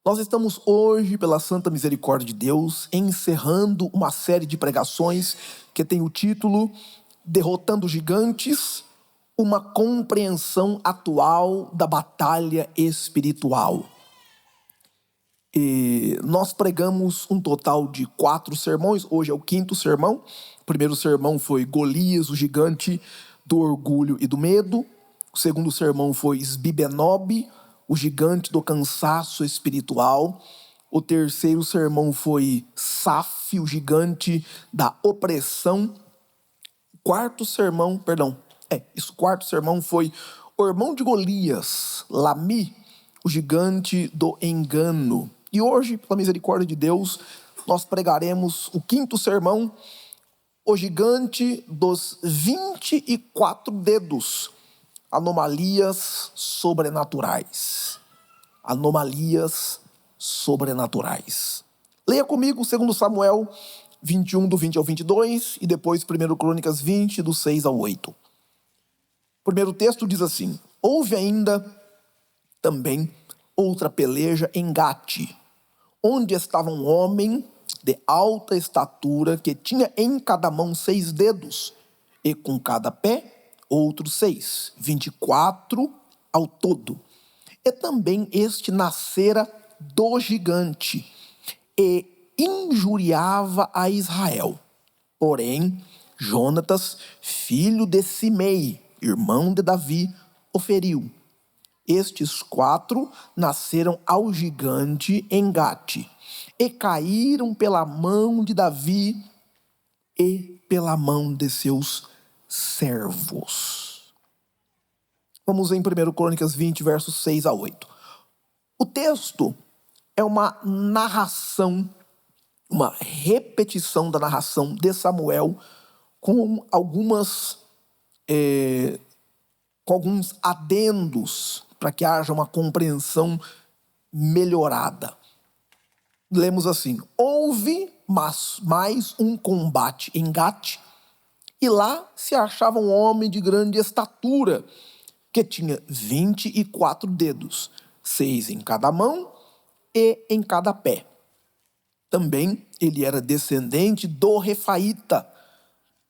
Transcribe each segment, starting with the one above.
Nós estamos hoje, pela Santa Misericórdia de Deus, encerrando uma série de pregações que tem o título Derrotando Gigantes, uma compreensão atual da batalha espiritual. E nós pregamos um total de 4 sermões, hoje é o 5º sermão. O primeiro sermão foi Golias, o gigante do orgulho e do medo. O segundo sermão foi Esbibenob, o gigante do cansaço espiritual. O terceiro sermão foi Saf, o gigante da opressão. O quarto sermão foi o irmão de Golias, Lami, o gigante do engano. E hoje, pela misericórdia de Deus, nós pregaremos o 5º sermão, o gigante dos 24 dedos. Anomalias sobrenaturais. Anomalias sobrenaturais. Leia comigo 2 Samuel 21, do 20 ao 22, e depois 1 Crônicas 20, do 6 ao 8. O primeiro texto diz assim: Houve ainda também outra peleja em Gate, onde estava um homem de alta estatura, que tinha em cada mão 6 dedos, e com cada pé outros 6, 24 ao todo. E também este nascera do gigante, e injuriava a Israel. Porém, Jonatas, filho de Simei, irmão de Davi, o feriu. Estes 4 nasceram ao gigante em Gate, e caíram pela mão de Davi e pela mão de seus servos. Vamos em 1 Crônicas 20, versos 6 a 8. O texto é uma narração, uma repetição da narração de Samuel com alguns adendos para que haja uma compreensão melhorada. Lemos assim: Houve mais um combate em Gate, e lá se achava um homem de grande estatura, que tinha 24 dedos, 6 em cada mão e em cada pé. Também ele era descendente do Refaíta,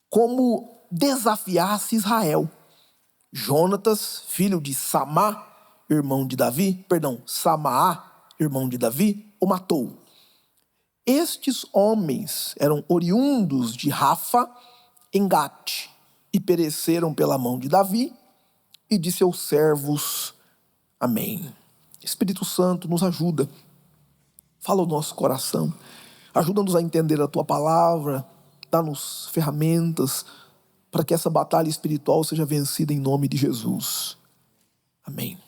como desafiasse Israel. Jonatas, filho de Samaá, irmão de Davi, o matou. Estes homens eram oriundos de Rafa, em Gate, e pereceram pela mão de Davi e de seus servos. Amém. Espírito Santo, nos ajuda. Fala o nosso coração. Ajuda-nos a entender a Tua palavra. Dá-nos ferramentas para que essa batalha espiritual seja vencida em nome de Jesus. Amém.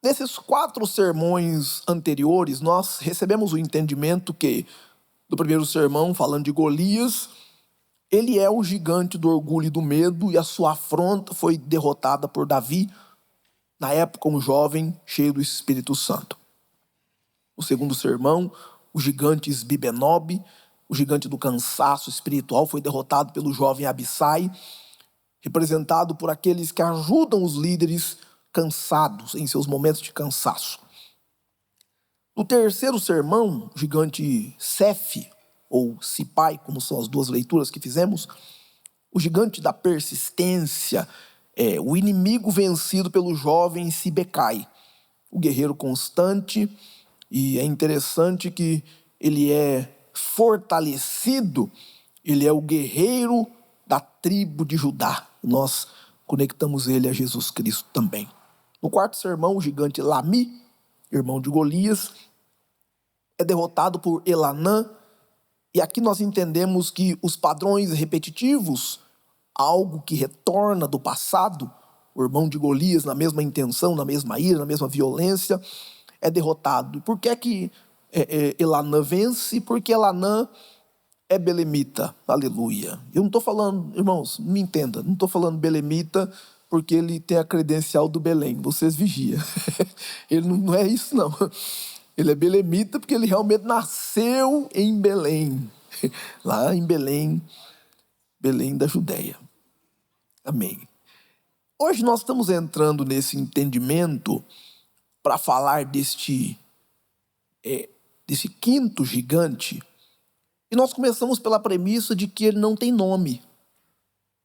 Nesses 4 sermões anteriores, nós recebemos o entendimento que, do primeiro sermão, falando de Golias, ele é o gigante do orgulho e do medo, e a sua afronta foi derrotada por Davi, na época um jovem cheio do Espírito Santo. No segundo sermão, o gigante Esbibenob, o gigante do cansaço espiritual, foi derrotado pelo jovem Abissai, representado por aqueles que ajudam os líderes cansados em seus momentos de cansaço. No terceiro sermão, o gigante Sef, ou Sipai, como são as 2 leituras que fizemos, o gigante da persistência, o inimigo vencido pelo jovem Sibecai, o guerreiro constante. E é interessante que ele é fortalecido, ele é o guerreiro da tribo de Judá. Nós conectamos ele a Jesus Cristo também. No quarto sermão, o gigante Lami, irmão de Golias, é derrotado por Elanã. E aqui nós entendemos que os padrões repetitivos, algo que retorna do passado, o irmão de Golias, na mesma intenção, na mesma ira, na mesma violência, é derrotado. E por que é que Elanã vence? Porque Elanã é belemita. Aleluia. Eu não estou falando, irmãos, me entenda, não estou falando belemita porque ele tem a credencial do Belém. Vocês vigiam. Ele não é isso, não. Ele é belemita porque ele realmente nasceu em Belém. Lá em Belém, Belém da Judéia. Amém. Hoje nós estamos entrando nesse entendimento para falar deste desse quinto gigante, e nós começamos pela premissa de que ele não tem nome.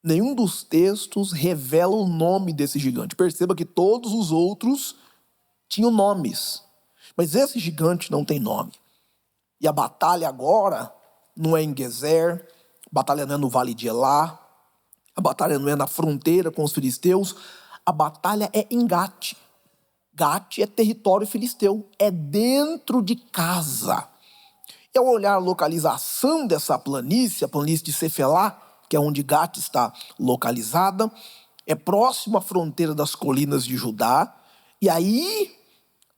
Nenhum dos textos revela o nome desse gigante. Perceba que todos os outros tinham nomes, mas esse gigante não tem nome. E a batalha agora não é em Gezer, a batalha não é no Vale de Elá, a batalha não é na fronteira com os filisteus, a batalha é em Gate. Gate é território filisteu, é dentro de casa. E ao olhar a localização dessa planície, a planície de Cefelá, que é onde Gate está localizada, é próximo à fronteira das colinas de Judá, e aí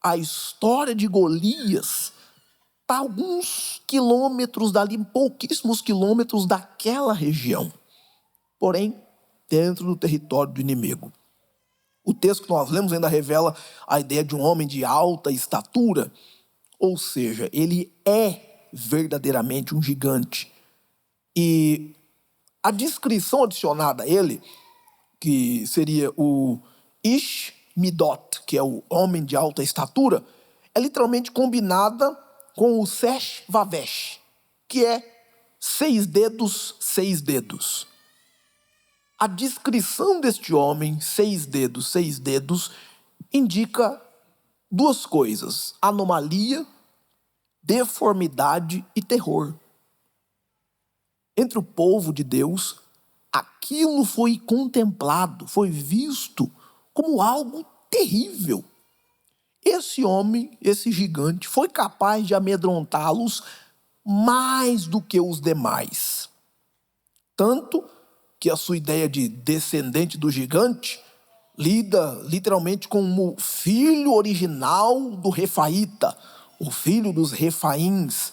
a história de Golias está a alguns quilômetros dali, pouquíssimos quilômetros daquela região, porém dentro do território do inimigo. O texto que nós lemos ainda revela a ideia de um homem de alta estatura, ou seja, ele é verdadeiramente um gigante. E a descrição adicionada a ele, que seria o Ish Midot, que é o homem de alta estatura, é literalmente combinada com o Sesh Vavesh, que é 6 dedos, 6 dedos. A descrição deste homem, 6 dedos, indica duas coisas: anomalia, deformidade e terror. Entre o povo de Deus, aquilo foi contemplado, foi visto como algo terrível. Esse homem, esse gigante, foi capaz de amedrontá-los mais do que os demais. Tanto que a sua ideia de descendente do gigante lida literalmente como o filho original do Refaíta, o filho dos Refaíns.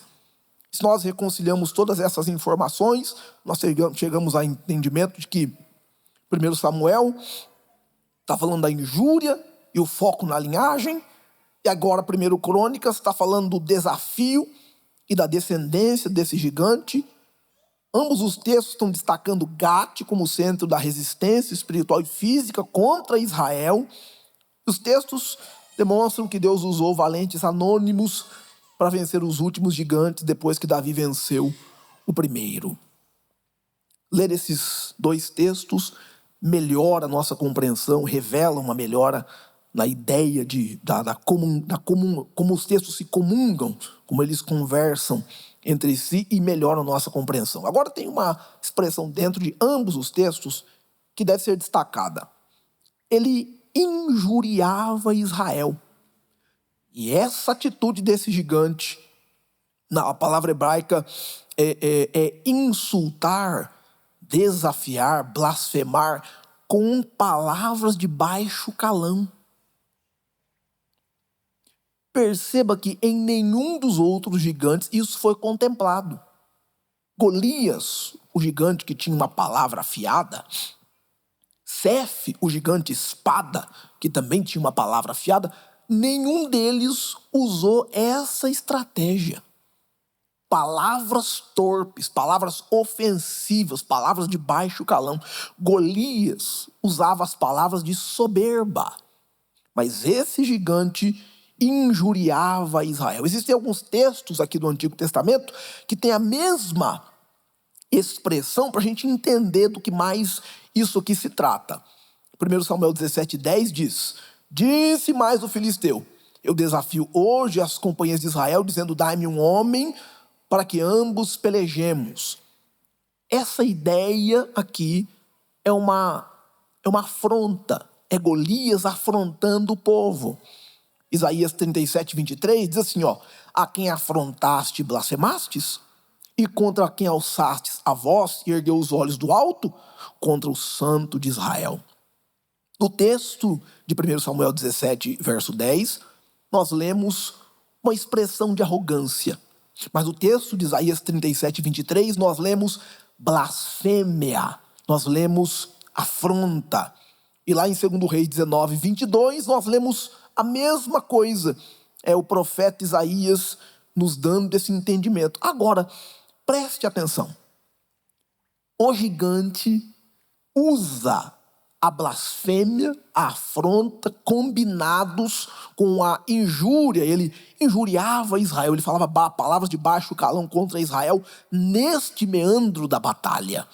Se nós reconciliamos todas essas informações, nós chegamos ao entendimento de que 1 Samuel está falando da injúria e o foco na linhagem, e agora 1 Crônicas está falando do desafio e da descendência desse gigante. Ambos os textos estão destacando Gate como centro da resistência espiritual e física contra Israel. Os textos demonstram que Deus usou valentes anônimos para vencer os últimos gigantes depois que Davi venceu o primeiro. Ler esses dois textos melhora a nossa compreensão, revela uma melhora na ideia como os textos se comungam, como eles conversam entre si e melhoram a nossa compreensão. Agora tem uma expressão dentro de ambos os textos que deve ser destacada. Ele injuriava Israel. E essa atitude desse gigante, na palavra hebraica, é insultar, desafiar, blasfemar com palavras de baixo calão. Perceba que em nenhum dos outros gigantes isso foi contemplado. Golias, o gigante que tinha uma palavra afiada, Sef, o gigante espada, que também tinha uma palavra afiada, nenhum deles usou essa estratégia. Palavras torpes, palavras ofensivas, palavras de baixo calão. Golias usava as palavras de soberba. Mas esse gigante injuriava Israel. Existem alguns textos aqui do Antigo Testamento que têm a mesma expressão para a gente entender do que mais isso aqui se trata. 1 Samuel 17:10 diz: disse mais o filisteu: eu desafio hoje as companhias de Israel, dizendo: dai-me um homem para que ambos pelejemos. Essa ideia aqui é uma afronta, é Golias afrontando o povo. Isaías 37:23 diz assim: a quem afrontaste e blasfemastes, e contra quem alçastes a voz e ergueu os olhos do alto, contra o santo de Israel. No texto de 1 Samuel 17, verso 10, nós lemos uma expressão de arrogância. Mas no texto de Isaías 37:23, nós lemos blasfêmia, nós lemos afronta. E lá em 2 Reis 19:22, nós lemos a mesma coisa. É o profeta Isaías nos dando esse entendimento. Agora, preste atenção. O gigante usa a blasfêmia, a afronta, combinados com a injúria. Ele injuriava Israel, ele falava palavras de baixo calão contra Israel neste meandro da batalha.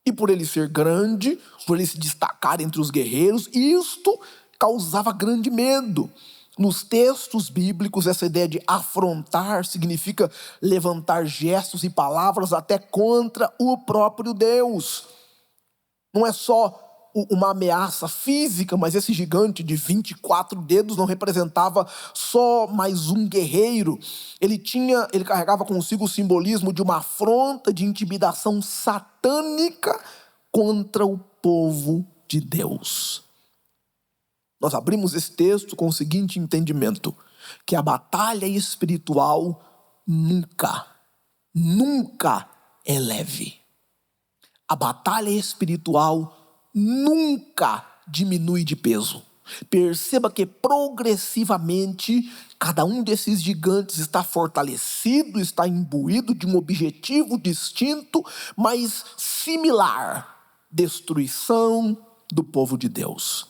E por ele ser grande, por ele se destacar entre os guerreiros, isto causava grande medo. Nos textos bíblicos, essa ideia de afrontar significa levantar gestos e palavras até contra o próprio Deus. Não é só uma ameaça física, mas esse gigante de 24 dedos não representava só mais um guerreiro. Ele carregava consigo o simbolismo de uma afronta, de intimidação satânica contra o povo de Deus. Nós abrimos esse texto com o seguinte entendimento, que a batalha espiritual nunca é leve. A batalha espiritual nunca diminui de peso. Perceba que progressivamente cada um desses gigantes está fortalecido, está imbuído de um objetivo distinto, mas similar: destruição do povo de Deus.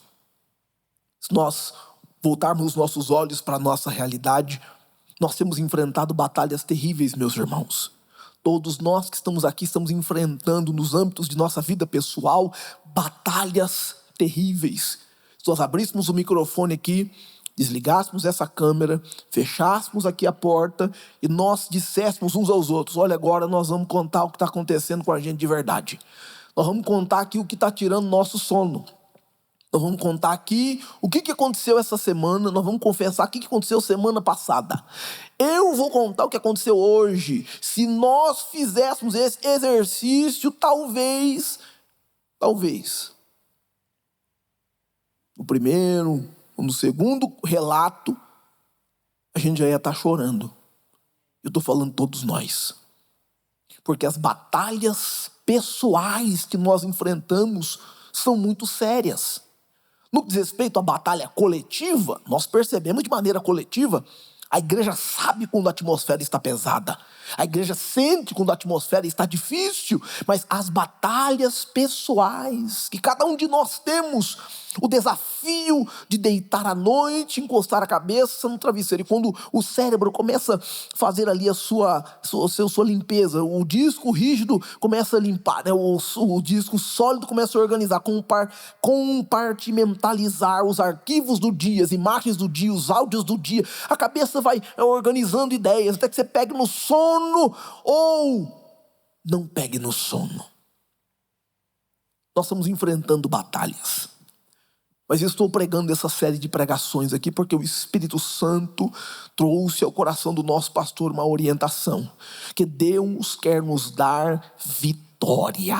Se nós voltarmos os nossos olhos para a nossa realidade, nós temos enfrentado batalhas terríveis, meus irmãos. Todos nós que estamos aqui estamos enfrentando nos âmbitos de nossa vida pessoal batalhas terríveis. Se nós abríssemos o microfone aqui, desligássemos essa câmera, fechássemos aqui a porta e nós disséssemos uns aos outros: olha, agora nós vamos contar o que está acontecendo com a gente de verdade. Nós vamos contar aqui o que está tirando nosso sono. Nós vamos contar aqui o que aconteceu essa semana, nós vamos confessar o que aconteceu semana passada. Eu vou contar o que aconteceu hoje. Se nós fizéssemos esse exercício, talvez, no primeiro ou no segundo relato, a gente já ia estar chorando. Eu estou falando todos nós. Porque as batalhas pessoais que nós enfrentamos são muito sérias. No que diz respeito à batalha coletiva, nós percebemos de maneira coletiva, a igreja sabe quando a atmosfera está pesada. A igreja sente quando a atmosfera está difícil. Mas as batalhas pessoais que cada um de nós temos, o desafio de deitar à noite, encostar a cabeça no travesseiro. E quando o cérebro começa a fazer ali a sua limpeza, o disco rígido começa a limpar, né? o disco sólido começa a organizar, compartimentalizar os arquivos do dia, as imagens do dia, os áudios do dia. A cabeça vai organizando ideias até que você pegue no sono ou não pegue no sono. Nós estamos enfrentando batalhas. Mas eu estou pregando essa série de pregações aqui porque o Espírito Santo trouxe ao coração do nosso pastor uma orientação. Que Deus quer nos dar vitória.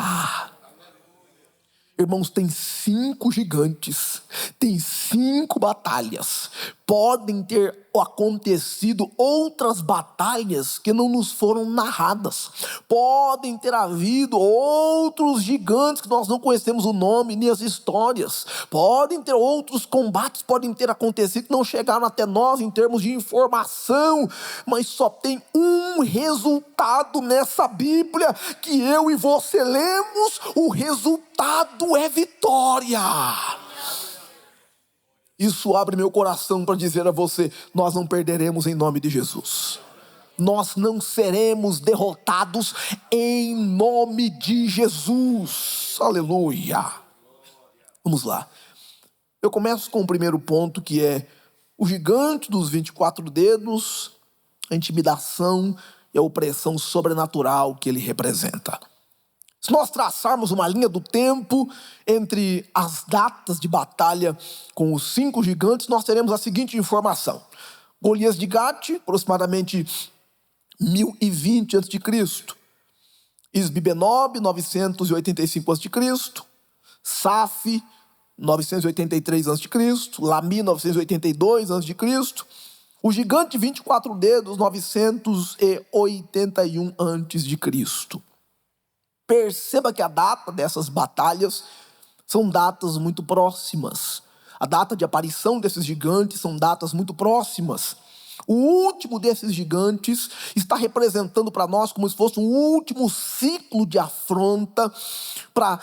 Irmãos, tem 5 gigantes, tem 5 batalhas. Podem ter acontecido outras batalhas que não nos foram narradas. Podem ter havido outros gigantes que nós não conhecemos o nome nem as histórias. Podem ter outros combates, podem ter acontecido que não chegaram até nós em termos de informação. Mas só tem um resultado nessa Bíblia que eu e você lemos. O resultado é vitória. Isso abre meu coração para dizer a você: nós não perderemos em nome de Jesus. Nós não seremos derrotados em nome de Jesus. Aleluia. Vamos lá. Eu começo com o primeiro ponto, que é o gigante dos 24 dedos, a intimidação e a opressão sobrenatural que ele representa. Se nós traçarmos uma linha do tempo entre as datas de batalha com os 5 gigantes, nós teremos a seguinte informação. Golias de Gate, aproximadamente 1020 a.C. Isbi-Benob, 985 a.C. Saf, 983 a.C. Lami, 982 a.C. O gigante de 24 dedos, 981 a.C. Perceba que a data dessas batalhas são datas muito próximas. A data de aparição desses gigantes são datas muito próximas. O último desses gigantes está representando para nós como se fosse um último ciclo de afronta para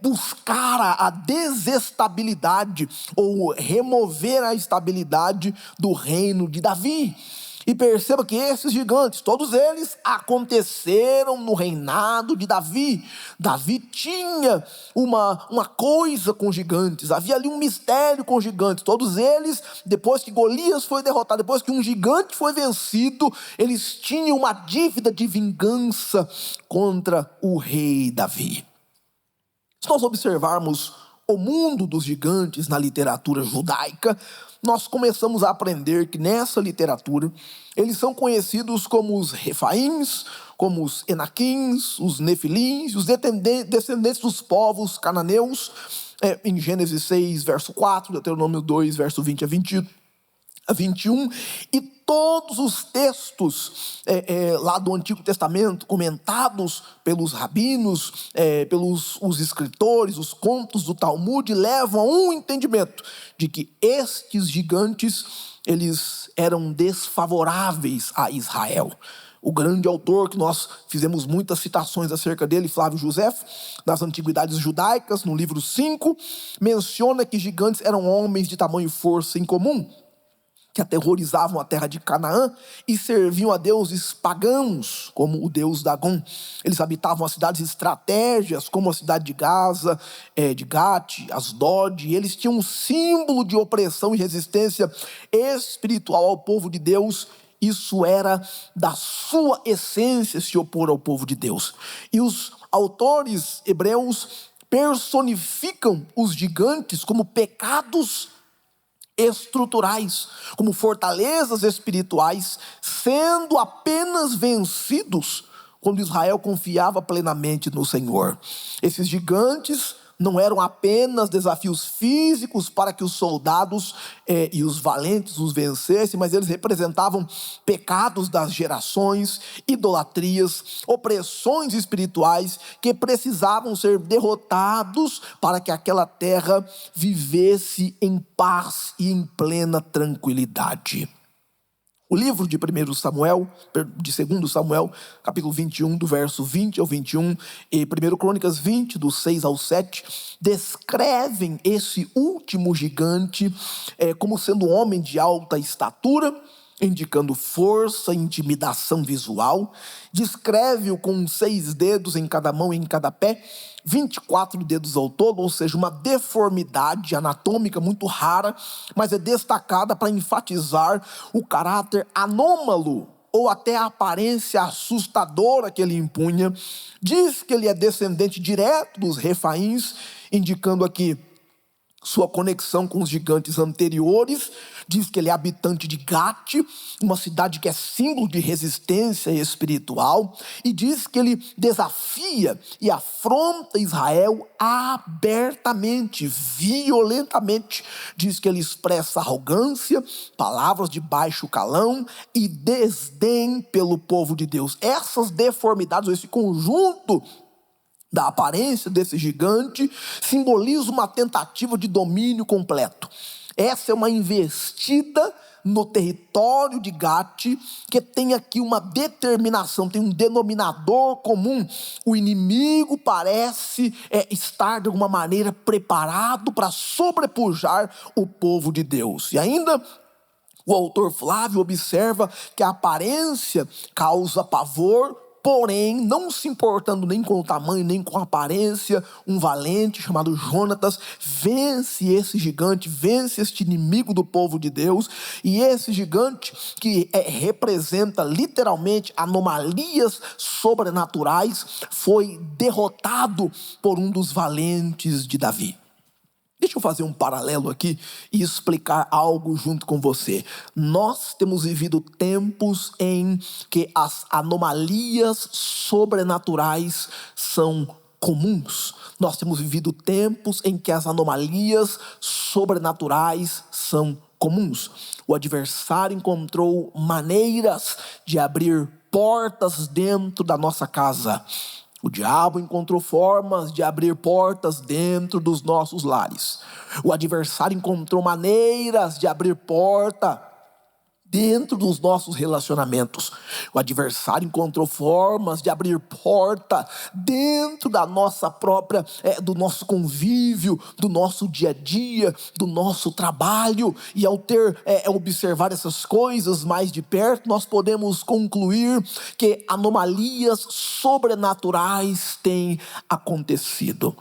buscar a desestabilidade ou remover a estabilidade do reino de Davi. E perceba que esses gigantes, todos eles aconteceram no reinado de Davi. Davi tinha uma coisa com gigantes, havia ali um mistério com gigantes. Todos eles, depois que Golias foi derrotado, depois que um gigante foi vencido, eles tinham uma dívida de vingança contra o rei Davi. Se nós observarmos o mundo dos gigantes na literatura judaica, nós começamos a aprender que nessa literatura eles são conhecidos como os Refaíns, como os Enaquins, os Nefilins, os descendentes dos povos cananeus, em Gênesis 6, verso 4, Deuteronômio 2, verso 20 a 21, e todos os textos lá do Antigo Testamento, comentados pelos rabinos, pelos os escritores, os contos do Talmud, levam a um entendimento de que estes gigantes, eles eram desfavoráveis a Israel. O grande autor, que nós fizemos muitas citações acerca dele, Flávio Josefo, das Antiguidades Judaicas, no livro 5, menciona que gigantes eram homens de tamanho e força incomum, que aterrorizavam a terra de Canaã e serviam a deuses pagãos, como o deus Dagon. Eles habitavam as cidades estratégicas, como a cidade de Gaza, de Gate, Asdod, e eles tinham um símbolo de opressão e resistência espiritual ao povo de Deus. Isso era da sua essência se opor ao povo de Deus. E os autores hebreus personificam os gigantes como pecados estruturais, como fortalezas espirituais, sendo apenas vencidos quando Israel confiava plenamente no Senhor. Esses gigantes não eram apenas desafios físicos para que os soldados e os valentes os vencessem, mas eles representavam pecados das gerações, idolatrias, opressões espirituais que precisavam ser derrotados para que aquela terra vivesse em paz e em plena tranquilidade. O livro de 2 Samuel, capítulo 21, do verso 20 ao 21, e 1 Crônicas 20, do 6 ao 7, descrevem esse último gigante como sendo um homem de alta estatura, indicando força e intimidação visual. Descreve-o com 6 dedos em cada mão e em cada pé, 24 dedos ao todo, ou seja, uma deformidade anatômica muito rara, mas é destacada para enfatizar o caráter anômalo ou até a aparência assustadora que ele impunha. Diz que ele é descendente direto dos Refaíns, indicando aqui sua conexão com os gigantes anteriores. Diz que ele é habitante de Gate, uma cidade que é símbolo de resistência espiritual, e diz que ele desafia e afronta Israel abertamente, violentamente. Diz que ele expressa arrogância, palavras de baixo calão e desdém pelo povo de Deus. Essas deformidades, esse conjunto da aparência desse gigante, simboliza uma tentativa de domínio completo. Essa é uma investida no território de Gate, que tem aqui uma determinação, tem um denominador comum. O inimigo parece estar de alguma maneira preparado para sobrepujar o povo de Deus. E ainda o autor Flávio observa que a aparência causa pavor, porém, não se importando nem com o tamanho, nem com a aparência, um valente chamado Jonatas vence esse gigante, vence este inimigo do povo de Deus. E esse gigante, que representa literalmente anomalias sobrenaturais, foi derrotado por um dos valentes de Davi. Deixa eu fazer um paralelo aqui e explicar algo junto com você. Nós temos vivido tempos em que as anomalias sobrenaturais são comuns. Nós temos vivido tempos em que as anomalias sobrenaturais são comuns. O adversário encontrou maneiras de abrir portas dentro da nossa casa. O diabo encontrou formas de abrir portas dentro dos nossos lares. O adversário encontrou maneiras de abrir porta dentro dos nossos relacionamentos. O adversário encontrou formas de abrir porta dentro da nossa própria, do nosso convívio, do nosso dia a dia, do nosso trabalho. E ao observar essas coisas mais de perto, nós podemos concluir que anomalias sobrenaturais têm acontecido.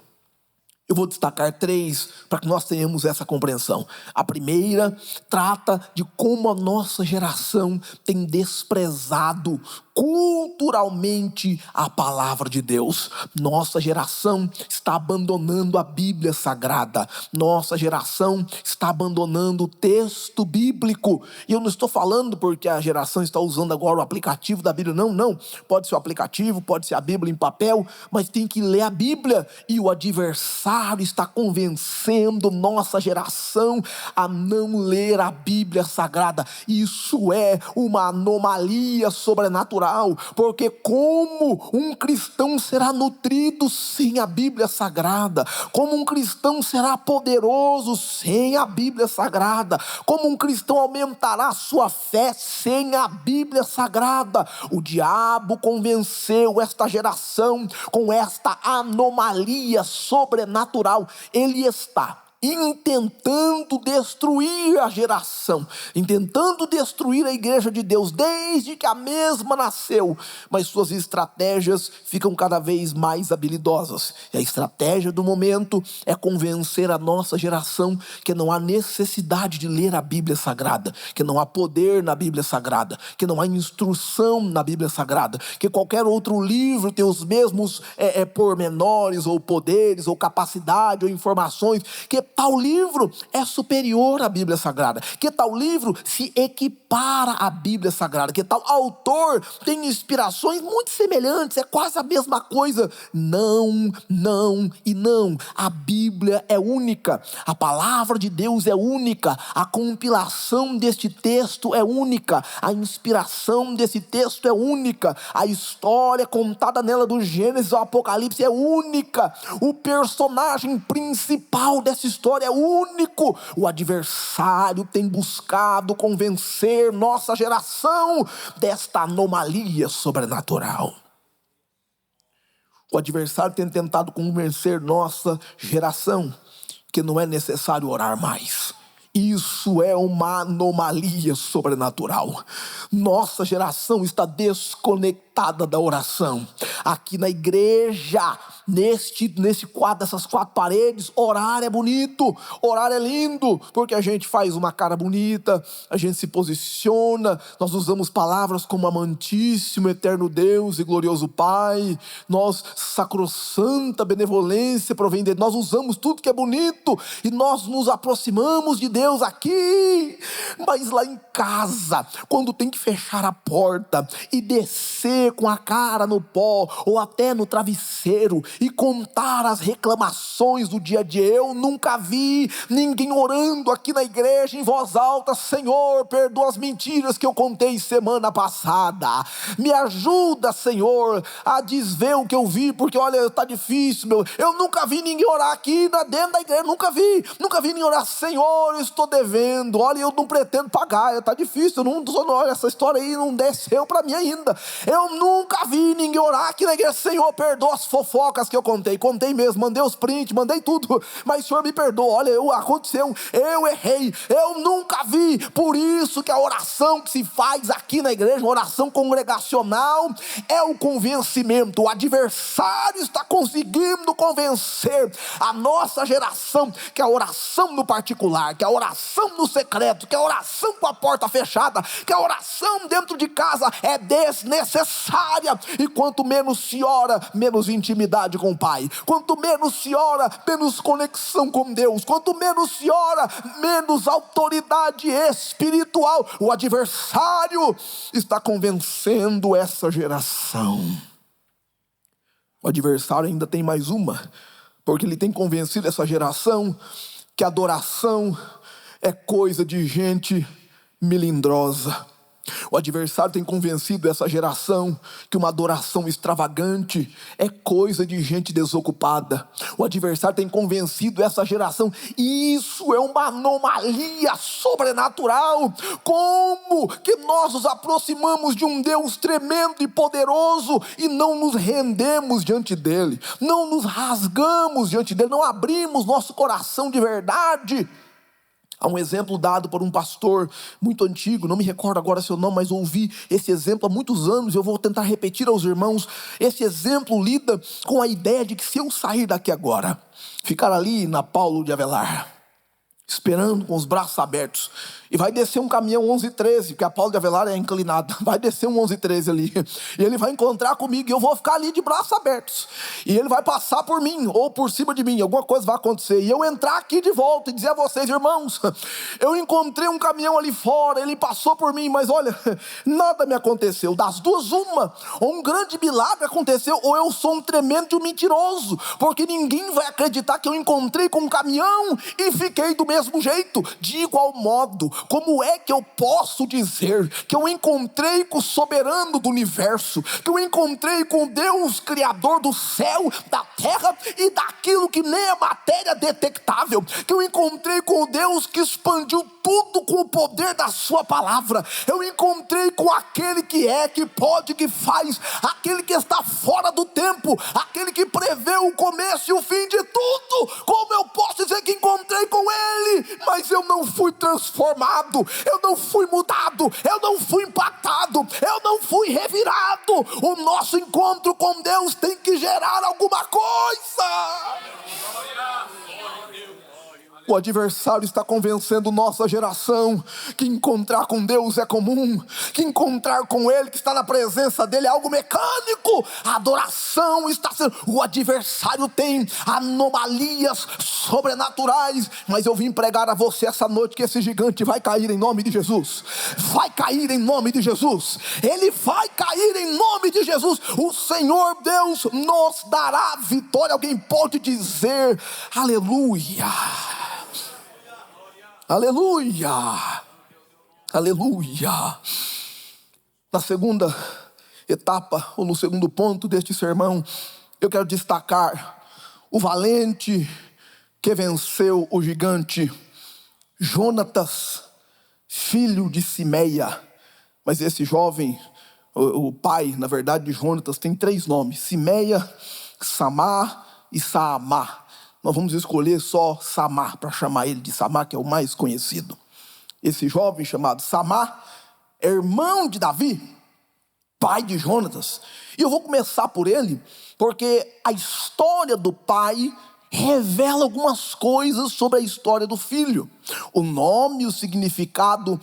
Eu vou destacar 3 para que nós tenhamos essa compreensão. A primeira trata de como a nossa geração tem desprezado culturalmente a palavra de Deus. Nossa geração está abandonando a Bíblia Sagrada. Nossa geração está abandonando o texto bíblico. E eu não estou falando porque a geração está usando agora o aplicativo da Bíblia. Não. Pode ser o aplicativo, pode ser a Bíblia em papel, mas tem que ler a Bíblia. E o adversário está convencendo nossa geração a não ler a Bíblia Sagrada. Isso é uma anomalia sobrenatural. Porque como um cristão será nutrido sem a Bíblia Sagrada? Como um cristão será poderoso sem a Bíblia Sagrada? Como um cristão aumentará sua fé sem a Bíblia Sagrada? O diabo convenceu esta geração com esta anomalia sobrenatural. Ele está intentando destruir a geração, intentando destruir a igreja de Deus, desde que a mesma nasceu, mas suas estratégias ficam cada vez mais habilidosas, e a estratégia do momento é convencer a nossa geração que não há necessidade de ler a Bíblia Sagrada, que não há poder na Bíblia Sagrada, que não há instrução na Bíblia Sagrada, que qualquer outro livro tem os mesmos pormenores, ou poderes, ou capacidade, ou informações, que tal livro é superior à Bíblia Sagrada, que tal livro se equipara à Bíblia Sagrada, que tal autor tem inspirações muito semelhantes, é quase a mesma coisa. Não. A Bíblia é única, a palavra de Deus é única, a compilação deste texto é única, a inspiração desse texto é única, a história contada nela do Gênesis ao Apocalipse é única, o personagem principal dessa história é único. O adversário tem buscado convencer nossa geração desta anomalia sobrenatural. O adversário tem tentado convencer nossa geração que não é necessário orar mais. Isso é uma anomalia sobrenatural. Nossa geração está desconectada da oração. Aqui na igreja, nesse quadro, dessas 4 paredes, orar é bonito, orar é lindo, porque a gente faz uma cara bonita, a gente se posiciona, nós usamos palavras como amantíssimo, eterno Deus e glorioso Pai, nós, sacrossanta benevolência provém de nós usamos tudo que é bonito, e nós nos aproximamos de Deus aqui, mas lá em casa, quando tem que fechar a porta e descer com a cara no pó, ou até no travesseiro, e contar as reclamações do dia a dia, eu nunca vi ninguém orando aqui na igreja em voz alta: Senhor, perdoa as mentiras que eu contei semana passada, me ajuda, Senhor, a desver o que eu vi, porque olha, está difícil, eu nunca vi ninguém orar aqui dentro da igreja, nunca vi ninguém orar: Senhor, eu estou devendo, olha, eu não pretendo pagar, está difícil, olha, essa história aí não desceu para mim ainda, eu nunca vi ninguém orar aqui na igreja: Senhor, perdoa as fofocas que eu contei mesmo, mandei os prints, mandei tudo, mas Senhor me perdoa, olha, aconteceu, eu errei, eu nunca vi. Por isso que a oração que se faz aqui na igreja, uma oração congregacional, é o convencimento. O adversário está conseguindo convencer a nossa geração que a oração no particular, que a oração no secreto, que a oração com a porta fechada, que a oração dentro de casa é desnecessária, e quanto menos se ora, menos intimidade com o Pai, quanto menos se ora, menos conexão com Deus, quanto menos se ora, menos autoridade espiritual. O adversário está convencendo essa geração. O adversário ainda tem mais uma, porque ele tem convencido essa geração que adoração é coisa de gente melindrosa, O adversário tem convencido essa geração que uma adoração extravagante é coisa de gente desocupada. O adversário tem convencido essa geração, e isso é uma anomalia sobrenatural. Como que nós nos aproximamos de um Deus tremendo e poderoso e não nos rendemos diante dele, não nos rasgamos diante dele, não abrimos nosso coração de verdade? Há um exemplo dado por um pastor muito antigo, não me recordo agora seu nome, mas ouvi esse exemplo há muitos anos. Eu vou tentar repetir aos irmãos. Esse exemplo lida com a ideia de que se eu sair daqui agora, ficar ali na Paulo de Avelar, esperando com os braços abertos, e vai descer um caminhão 1113, porque a Paulo de Avelar é inclinada, vai descer um 1113 ali, e ele vai encontrar comigo, e eu vou ficar ali de braços abertos, e ele vai passar por mim, ou por cima de mim, alguma coisa vai acontecer, e eu entrar aqui de volta, e dizer a vocês, irmãos, eu encontrei um caminhão ali fora, ele passou por mim, mas olha, nada me aconteceu. Das duas, uma, ou um grande milagre aconteceu, ou eu sou um tremendo mentiroso, porque ninguém vai acreditar que eu encontrei com um caminhão, e fiquei do mesmo jeito. De igual modo, como é que eu posso dizer que eu encontrei com o soberano do universo, que eu encontrei com o Deus criador do céu, da terra e daquilo que nem é matéria detectável, que eu encontrei com o Deus que expandiu tudo com o poder da sua palavra, eu encontrei com aquele que é, que pode, que faz, aquele que está fora do tempo, aquele que prevê o começo e o fim de tudo? Como eu posso dizer que encontrei com ele, mas eu não fui transformado, eu não fui mudado, eu não fui impactado, eu não fui revirado? O nosso encontro com Deus tem que gerar alguma coisa. O adversário está convencendo nossa geração que encontrar com Deus é comum, que encontrar com Ele, que está na presença dEle, é algo mecânico. A adoração está sendo... O adversário tem anomalias sobrenaturais, mas eu vim pregar a você essa noite que esse gigante vai cair em nome de Jesus. Vai cair em nome de Jesus. Ele vai cair em nome de Jesus. O Senhor Deus nos dará vitória. Alguém pode dizer aleluia? Aleluia, aleluia. Na segunda etapa, ou no segundo ponto deste sermão, eu quero destacar o valente que venceu o gigante, Jonatas, filho de Simeia. Mas esse jovem, o pai, na verdade, de Jonatas, tem 3 nomes: Simeia, Samar e Saamá. Nós vamos escolher só Samar, para chamar ele de Samar, que é o mais conhecido. Esse jovem chamado Samar é irmão de Davi, pai de Jonatas. E eu vou começar por ele, porque a história do pai revela algumas coisas sobre a história do filho. O nome, o significado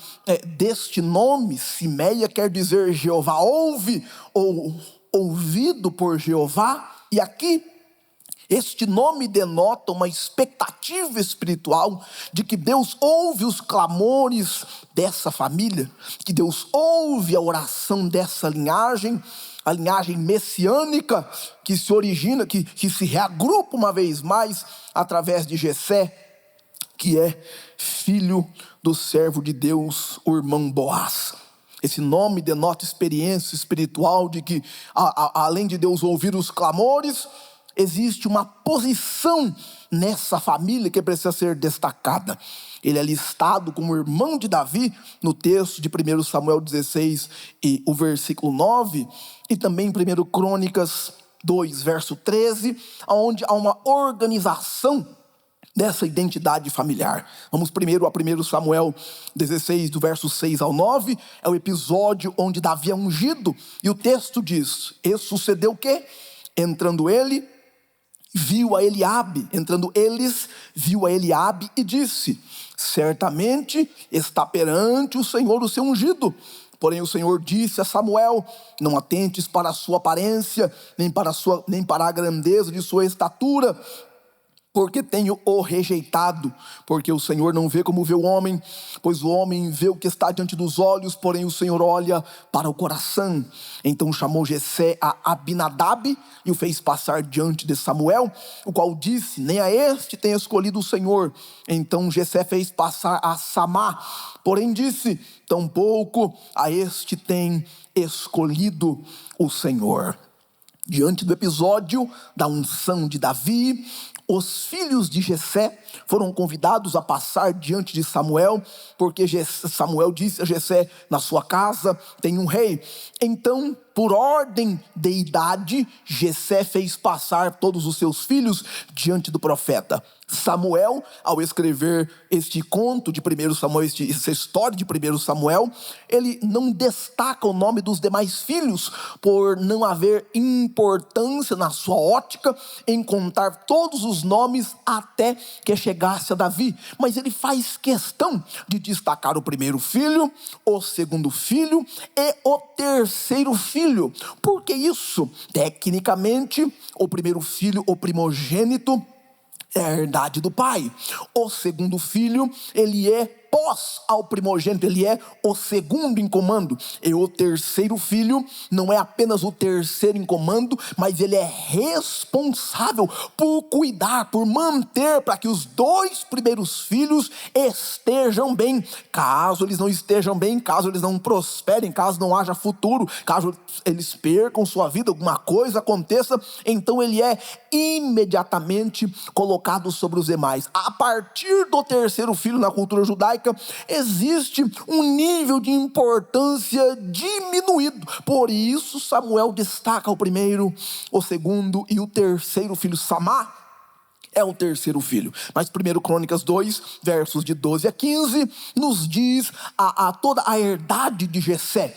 deste nome, Simeia, quer dizer Jeová ouve, ou ouvido por Jeová. E aqui, este nome denota uma expectativa espiritual de que Deus ouve os clamores dessa família, que Deus ouve a oração dessa linhagem, a linhagem messiânica que se origina, que se reagrupa uma vez mais através de Jessé, que é filho do servo de Deus, o irmão Boaz. Esse nome denota experiência espiritual de que, além de Deus ouvir os clamores, existe uma posição nessa família que precisa ser destacada. Ele é listado como irmão de Davi no texto de 1 Samuel 16 e o versículo 9, e também em 1 Crônicas 2, verso 13, onde há uma organização dessa identidade familiar. Vamos primeiro a 1 Samuel 16, do verso 6 ao 9, é o episódio onde Davi é ungido, e o texto diz: e sucedeu o quê? Entrando eles, viu a Eliabe e disse: certamente está perante o Senhor o seu ungido. Porém o Senhor disse a Samuel: não atentes para a sua aparência, nem para a grandeza de sua estatura, porque tenho o rejeitado, porque o Senhor não vê como vê o homem, pois o homem vê o que está diante dos olhos, porém o Senhor olha para o coração. Então chamou Jessé a Abinadab e o fez passar diante de Samuel, o qual disse: nem a este tem escolhido o Senhor. Então Jessé fez passar a Samá, porém disse: tampouco a este tem escolhido o Senhor. Diante do episódio da unção de Davi, os filhos de Jessé foram convidados a passar diante de Samuel, porque Samuel disse a Jessé: na sua casa tem um rei. Então, por ordem de idade, Jessé fez passar todos os seus filhos diante do profeta. Samuel, ao escrever este conto de 1 Samuel, essa história de 1 Samuel, ele não destaca o nome dos demais filhos, por não haver importância na sua ótica em contar todos os nomes até que chegasse a Davi. Mas ele faz questão de destacar o primeiro filho, o segundo filho e o terceiro filho. Por que isso? Tecnicamente, o primeiro filho, o primogênito, é a herdade do pai. O segundo filho, ele é pós ao primogênito, ele é o segundo em comando. E o terceiro filho não é apenas o terceiro em comando, mas ele é responsável por cuidar, por manter, para que os dois primeiros filhos estejam bem. Caso eles não estejam bem, caso eles não prosperem, caso não haja futuro, caso eles percam sua vida, alguma coisa aconteça, então ele é imediatamente colocado sobre os demais. A partir do terceiro filho, na cultura judaica, existe um nível de importância diminuído. Por isso Samuel destaca o primeiro, o segundo e o terceiro filho. Samá é o terceiro filho. Mas 1 Crônicas 2, versos de 12 a 15, nos diz toda a herdade de Jessé.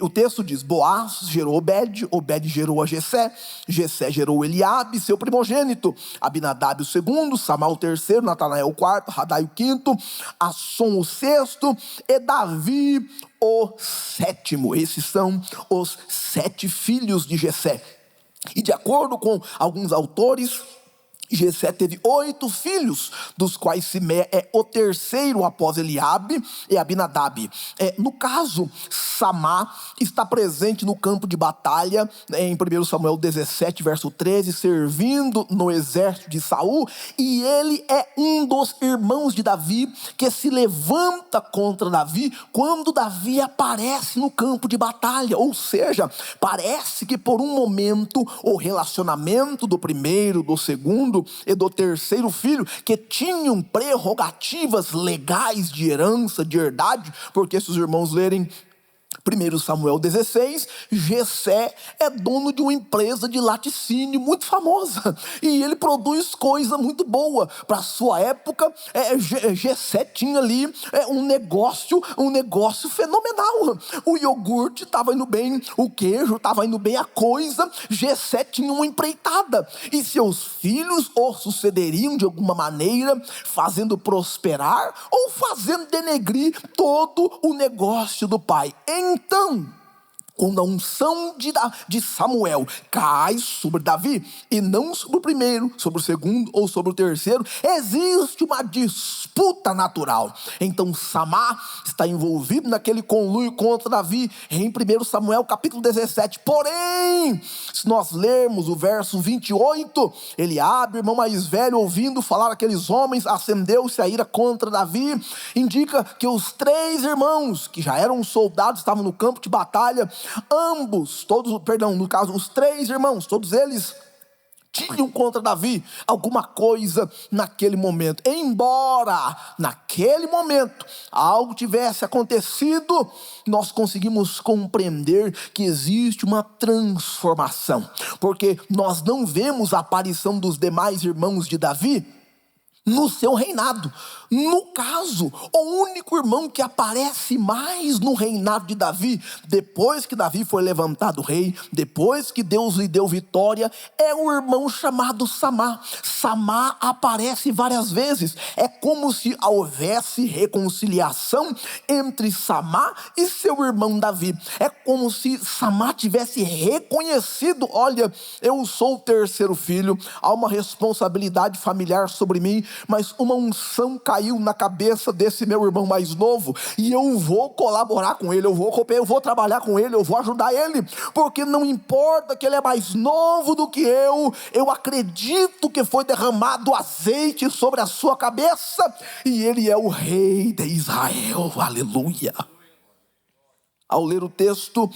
O texto diz: Boaz gerou Obed, Obed gerou a Jessé, Jessé gerou Eliabe, seu primogênito, Abinadab o segundo, Samá o terceiro, Natanael o quarto, Radai o quinto, Assom o sexto e Davi o sétimo. Esses são os 7 filhos de Jessé. E de acordo com alguns autores, Jessé teve 8 filhos, dos quais Simé é o terceiro após Eliabe e Abinadab. No caso, Samá está presente no campo de batalha, em 1 Samuel 17, verso 13, servindo no exército de Saul, e ele é um dos irmãos de Davi que se levanta contra Davi quando Davi aparece no campo de batalha. Ou seja, parece que por um momento o relacionamento do primeiro, do segundo e do terceiro filho, que tinham prerrogativas legais de herança, de herdade, porque se os irmãos lerem 1 Samuel 16, Jessé é dono de uma empresa de laticínio muito famosa, e ele produz coisa muito boa. Para a sua época, Jessé tinha ali um negócio fenomenal. O iogurte estava indo bem, o queijo estava indo bem, a coisa. Jessé tinha uma empreitada, e seus filhos o sucederiam de alguma maneira, fazendo prosperar ou fazendo denegrir todo o negócio do pai. Então, quando a unção de Samuel cai sobre Davi, e não sobre o primeiro, sobre o segundo ou sobre o terceiro, existe uma disputa natural. Então Samá está envolvido naquele conluio contra Davi, em 1 Samuel capítulo 17. Porém, se nós lermos o verso 28, Eliabe, irmão mais velho, ouvindo falar aqueles homens, acendeu-se a ira contra Davi. Indica que os 3 irmãos, que já eram soldados, estavam no campo de batalha. Os 3 irmãos, todos eles tinham contra Davi alguma coisa naquele momento. Embora naquele momento algo tivesse acontecido, nós conseguimos compreender que existe uma transformação, porque nós não vemos a aparição dos demais irmãos de Davi no seu reinado. No caso, o único irmão que aparece mais no reinado de Davi, depois que Davi foi levantado rei, depois que Deus lhe deu vitória, é o irmão chamado Samá. Samá aparece várias vezes. É como se houvesse reconciliação entre Samá e seu irmão Davi. É como se Samá tivesse reconhecido: olha, eu sou o terceiro filho, há uma responsabilidade familiar sobre mim, mas uma unção caiu na cabeça desse meu irmão mais novo, e eu vou colaborar com ele, eu vou trabalhar com ele, eu vou ajudar ele, porque não importa que ele é mais novo do que eu acredito que foi derramado azeite sobre a sua cabeça, e ele é o rei de Israel, aleluia. Ao ler o texto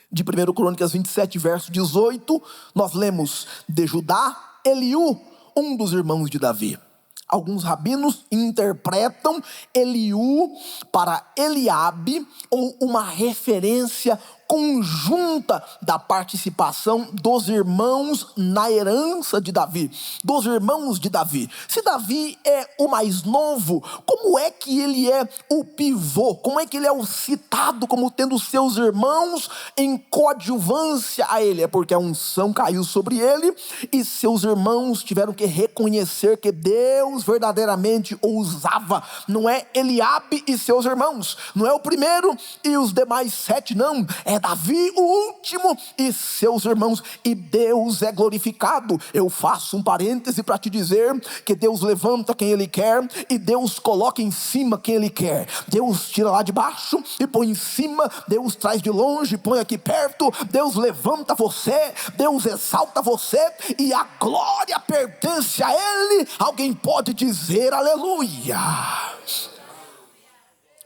de 1 Crônicas 27, verso 18, nós lemos: de Judá, Eliú, um dos irmãos de Davi. Alguns rabinos interpretam Eliú para Eliabe, ou uma referência conjunta da participação dos irmãos na herança de Davi, dos irmãos de Davi. Se Davi é o mais novo, como é que ele é o pivô? Como é que ele é o citado como tendo seus irmãos em coadjuvância a ele? É porque a unção caiu sobre ele e seus irmãos tiveram que reconhecer que Deus verdadeiramente o usava. Não é Eliabe e seus irmãos, não é o primeiro e os demais 7, não. É Davi o último e seus irmãos, e Deus é glorificado. Eu faço um parêntese para te dizer que Deus levanta quem Ele quer e Deus coloca em cima quem Ele quer. Deus tira lá de baixo e põe em cima, Deus traz de longe e põe aqui perto. Deus levanta você, Deus exalta você, e a glória pertence a Ele. Alguém pode dizer aleluia?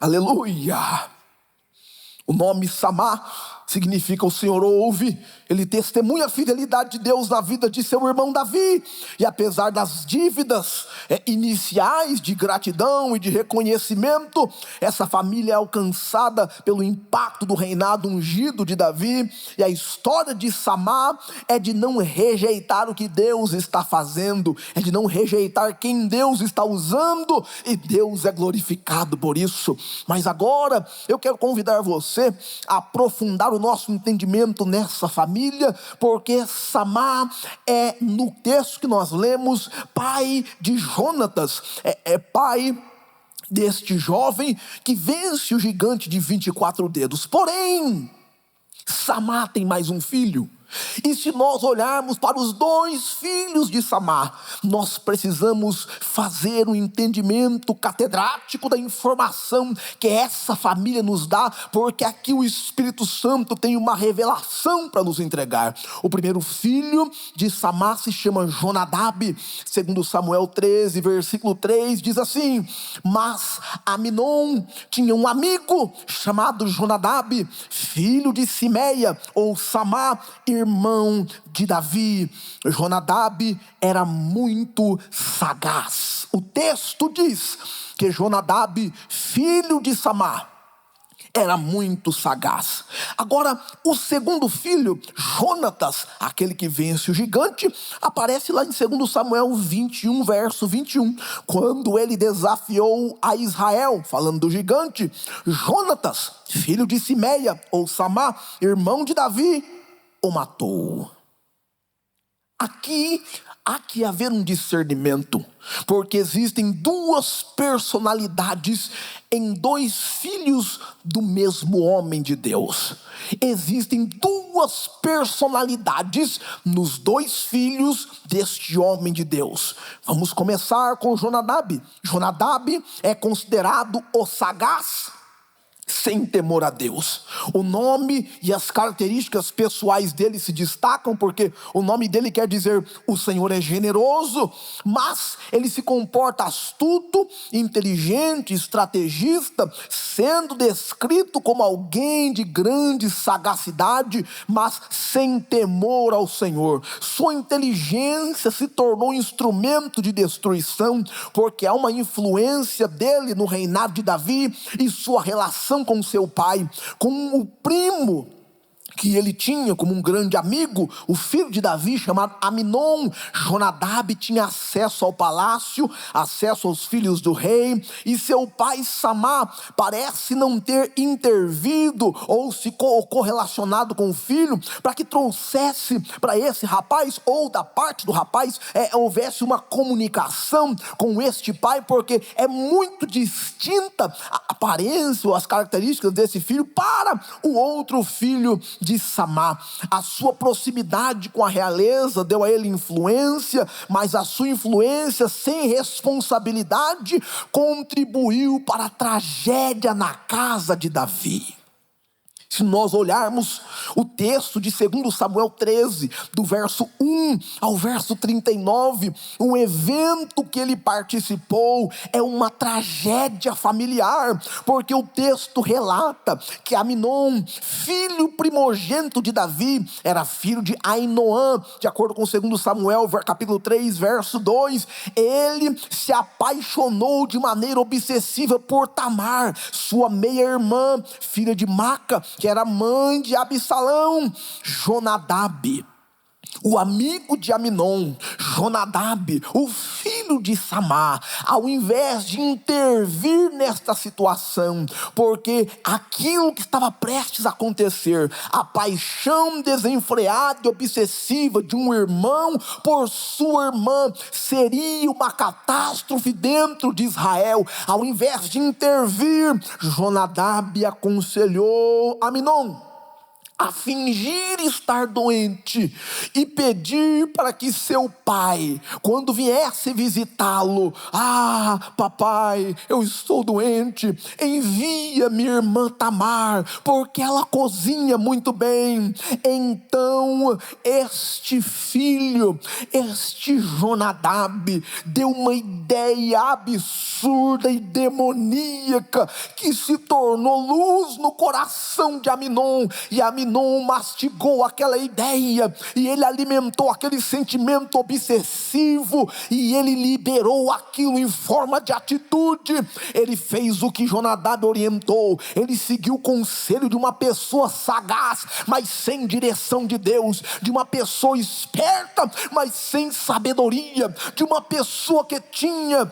Aleluia. O nome Samá significa o Senhor ouve. Ele testemunha a fidelidade de Deus na vida de seu irmão Davi. E apesar das dívidas iniciais de gratidão e de reconhecimento, essa família é alcançada pelo impacto do reinado ungido de Davi. E a história de Samá é de não rejeitar o que Deus está fazendo, é de não rejeitar quem Deus está usando, e Deus é glorificado por isso. Mas agora eu quero convidar você a aprofundar o nosso entendimento nessa família, porque Samá é, no texto que nós lemos, pai de Jonatas, é pai deste jovem que vence o gigante de 24 dedos. Porém, Samá tem mais um filho. E se nós olharmos para os 2 filhos de Samá, nós precisamos fazer um entendimento catedrático da informação que essa família nos dá, porque aqui o Espírito Santo tem uma revelação para nos entregar. O primeiro filho de Samá se chama Jonadab. Segundo Samuel 13, versículo 3, diz assim: mas Aminon tinha um amigo chamado Jonadab, filho de Simeia, ou Samá, irmão de Davi. Jonadab era muito sagaz. O texto diz que Jonadab, filho de Samá, era muito sagaz. Agora, o segundo filho, Jonatas, aquele que vence o gigante, aparece lá em 2 Samuel 21, verso 21. Quando ele desafiou a Israel, falando do gigante, Jonatas, filho de Simeia, ou Samá, irmão de Davi, o matou. Aqui há que haver um discernimento, porque existem 2 personalidades em 2 filhos do mesmo homem de Deus. Existem 2 personalidades nos 2 filhos deste homem de Deus. Vamos começar com Jonadab. Jonadab é considerado o sagaz, sem temor a Deus. O nome e as características pessoais dele se destacam, porque o nome dele quer dizer o Senhor é generoso, mas ele se comporta astuto, inteligente, estrategista, sendo descrito como alguém de grande sagacidade, mas sem temor ao Senhor. Sua inteligência se tornou um instrumento de destruição, porque há uma influência dele no reinado de Davi e sua relação com seu pai, com o primo que ele tinha como um grande amigo, o filho de Davi, chamado Aminon. Jonadab tinha acesso ao palácio, acesso aos filhos do rei, e seu pai Samá parece não ter intervido ou se correlacionado com o filho, para que trouxesse para esse rapaz, ou da parte do rapaz, houvesse uma comunicação com este pai, porque é muito distinta a aparência ou as características desse filho para o outro filho de Samá. A sua proximidade com a realeza deu a ele influência, mas a sua influência sem responsabilidade contribuiu para a tragédia na casa de Davi. Se nós olharmos o texto de 2 Samuel 13, do verso 1 ao verso 39, o evento que ele participou é uma tragédia familiar, porque o texto relata que Aminon, filho primogênito de Davi, era filho de Ainoã, de acordo com 2 Samuel, capítulo 3, verso 2, ele se apaixonou de maneira obsessiva por Tamar, sua meia-irmã, filha de Maca, que era mãe de Absalão. Jonadab, o amigo de Aminon, Jonadab, o filho de Samá, ao invés de intervir nesta situação, porque aquilo que estava prestes a acontecer, a paixão desenfreada e obsessiva de um irmão por sua irmã, seria uma catástrofe dentro de Israel. Ao invés de intervir, Jonadab aconselhou Aminon a fingir estar doente e pedir para que seu pai, quando viesse visitá-lo: papai, eu estou doente, envia minha irmã Tamar, porque ela cozinha muito bem. Então este filho, este Jonadab, deu uma ideia absurda e demoníaca, que se tornou luz no coração de Aminon, e Aminon mastigou aquela ideia, e ele alimentou aquele sentimento obsessivo, e ele liberou aquilo em forma de atitude. Ele fez o que Jonadab orientou, ele seguiu o conselho de uma pessoa sagaz, mas sem direção de Deus, de uma pessoa esperta, mas sem sabedoria, de uma pessoa que tinha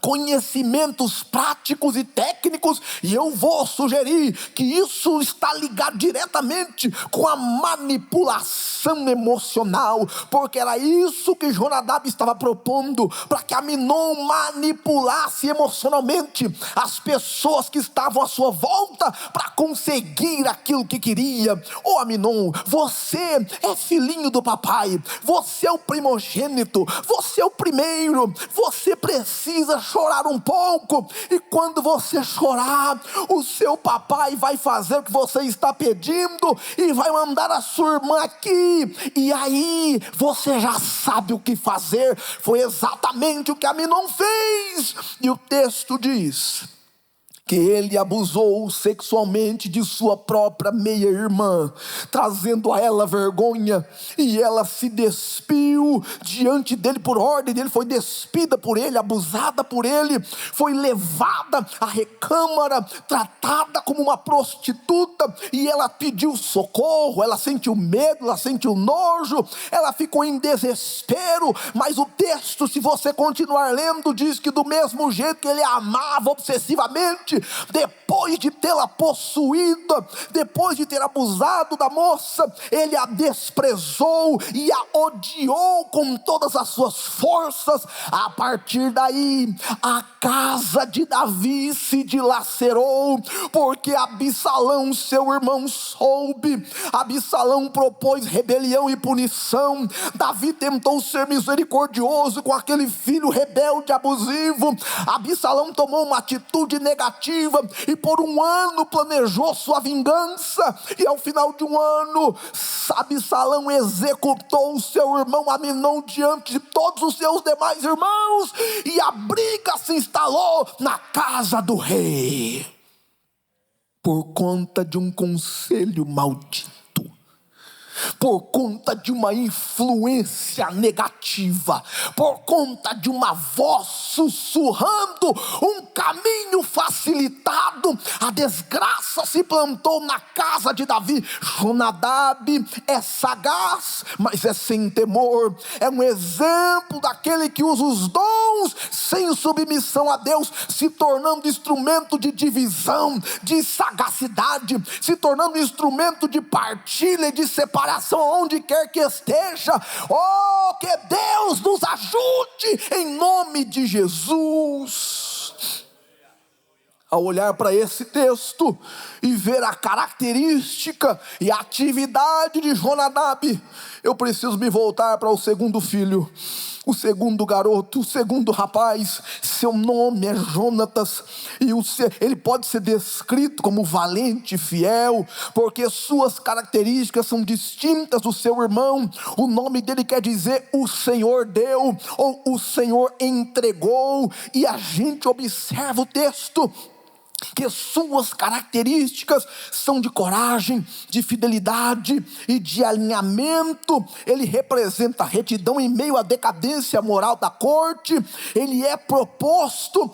conhecimentos práticos e técnicos, e eu vou sugerir que isso está ligado diretamente com a manipulação emocional, porque era isso que Jonadab estava propondo, para que Aminon manipulasse emocionalmente as pessoas que estavam à sua volta, para conseguir aquilo que queria. Aminon, você é filhinho do papai, você é o primogênito, você é o primeiro, você precisa chorar um pouco, e quando você chorar, o seu papai vai fazer o que você está pedindo, e vai mandar a sua irmã aqui, e aí você já sabe o que fazer. Foi exatamente o que Aminon fez, e o texto diz que ele abusou sexualmente de sua própria meia-irmã, trazendo a ela vergonha, e ela se despiu diante dele por ordem dele, foi despida por ele, abusada por ele, foi levada à recâmara, tratada como uma prostituta, e ela pediu socorro, ela sentiu medo, ela sentiu nojo, ela ficou em desespero, mas o texto, se você continuar lendo, diz que do mesmo jeito que ele a amava obsessivamente, depois de tê-la possuída, depois de ter abusado da moça, ele a desprezou e a odiou com todas as suas forças. A partir daí, a casa de Davi se dilacerou, porque Absalão, seu irmão, soube. Absalão propôs rebelião e punição. Davi tentou ser misericordioso com aquele filho rebelde, abusivo. Absalão tomou uma atitude negativa, e por um ano planejou sua vingança, e ao final de um ano, Absalão executou o seu irmão Aminon diante de todos os seus demais irmãos, e a briga se instalou na casa do rei, por conta de um conselho maldito. por conta de uma influência negativa, por conta de uma voz sussurrando um caminho facilitado, a desgraça se plantou na casa de Davi. Jonadab é sagaz, mas é sem temor, é um exemplo daquele que usa os dons sem submissão a Deus, se tornando instrumento de divisão, de sagacidade, se tornando instrumento de partilha e de separação onde quer que esteja. Oh, que Deus nos ajude em nome de Jesus. Ao olhar para esse texto e ver a característica e a atividade de Jonadab, eu preciso me voltar para o segundo filho, o segundo garoto, o segundo rapaz. Seu nome é Jonatas, e ele pode ser descrito como valente e fiel, porque suas características são distintas do seu irmão. O nome dele quer dizer o Senhor deu, ou o Senhor entregou, e a gente observa o texto, que suas características são de coragem, de fidelidade e de alinhamento. Ele representa a retidão em meio à decadência moral da corte. Ele é proposto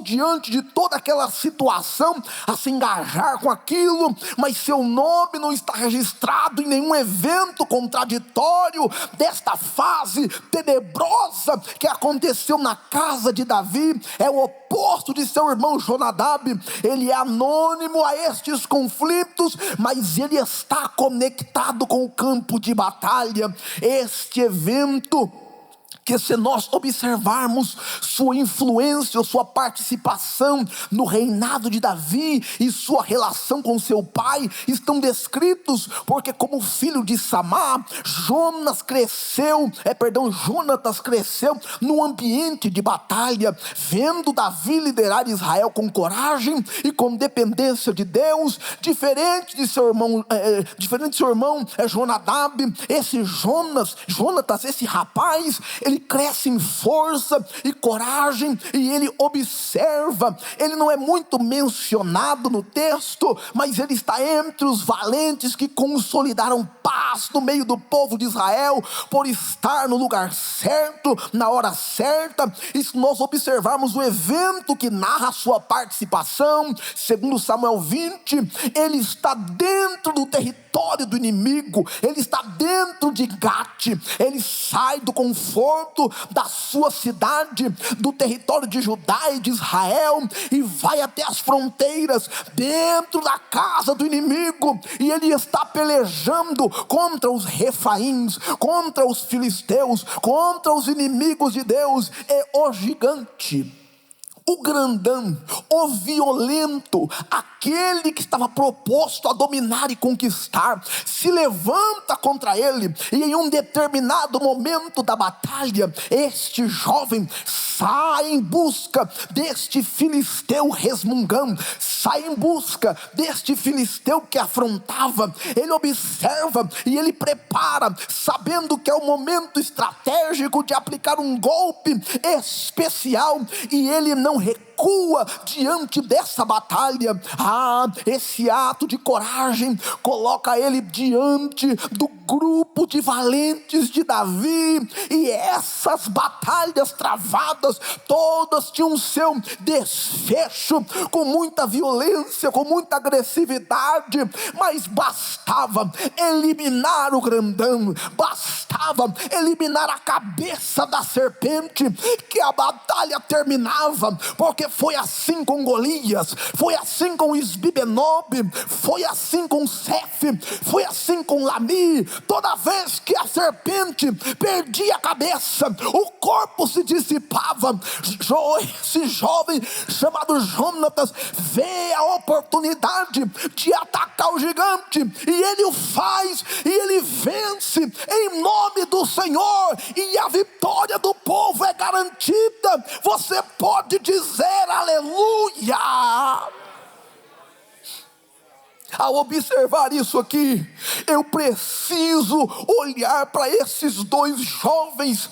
diante de toda aquela situação a se engajar com aquilo, mas seu nome não está registrado em nenhum evento contraditório desta fase tenebrosa que aconteceu na casa de Davi. É o oposto de seu irmão Jonadab. Ele é anônimo a estes conflitos, mas ele está conectado com o campo de batalha. Este evento, que se nós observarmos sua influência, sua participação no reinado de Davi e sua relação com seu pai, estão descritos, porque como filho de Samá, Jonatas cresceu no ambiente de batalha, vendo Davi liderar Israel com coragem e com dependência de Deus, diferente de seu irmão Jonadab. Esse Jonatas, esse rapaz, ele cresce em força e coragem, e ele observa. Ele não é muito mencionado no texto, mas ele está entre os valentes que consolidaram paz no meio do povo de Israel, por estar no lugar certo, na hora certa. E se nós observarmos o evento que narra a sua participação, segundo Samuel 20, ele está dentro do território do inimigo, ele está dentro de Gate, ele sai do conforto da sua cidade, do território de Judá e de Israel, e vai até as fronteiras, dentro da casa do inimigo, e ele está pelejando contra os refaíns, contra os filisteus, contra os inimigos de Deus. É o gigante, o grandão, o violento, aquele que estava proposto a dominar e conquistar, se levanta contra ele, e em um determinado momento da batalha, este jovem sai em busca deste filisteu resmungão, sai em busca deste filisteu que afrontava. Ele observa e ele prepara, sabendo que é o momento estratégico de aplicar um golpe especial, e ele não recua diante dessa batalha. Esse ato de coragem coloca ele diante do grupo de valentes de Davi, e essas batalhas travadas todas tinham seu desfecho com muita violência, com muita agressividade, mas bastava eliminar o grandão, bastava eliminar a cabeça da serpente, que a batalha terminava. Porque foi assim com Golias, foi assim com Isbibenob, foi assim com Sefe, foi assim com Lami. Toda vez que a serpente perdia a cabeça, o corpo se dissipava. Esse jovem chamado Jonatas vê a oportunidade de atacar o gigante, e ele o faz, e ele vence em nome do Senhor, e a vitória do povo é garantida. Você pode dizer aleluia. Ao observar isso aqui, eu preciso olhar para esses dois jovens,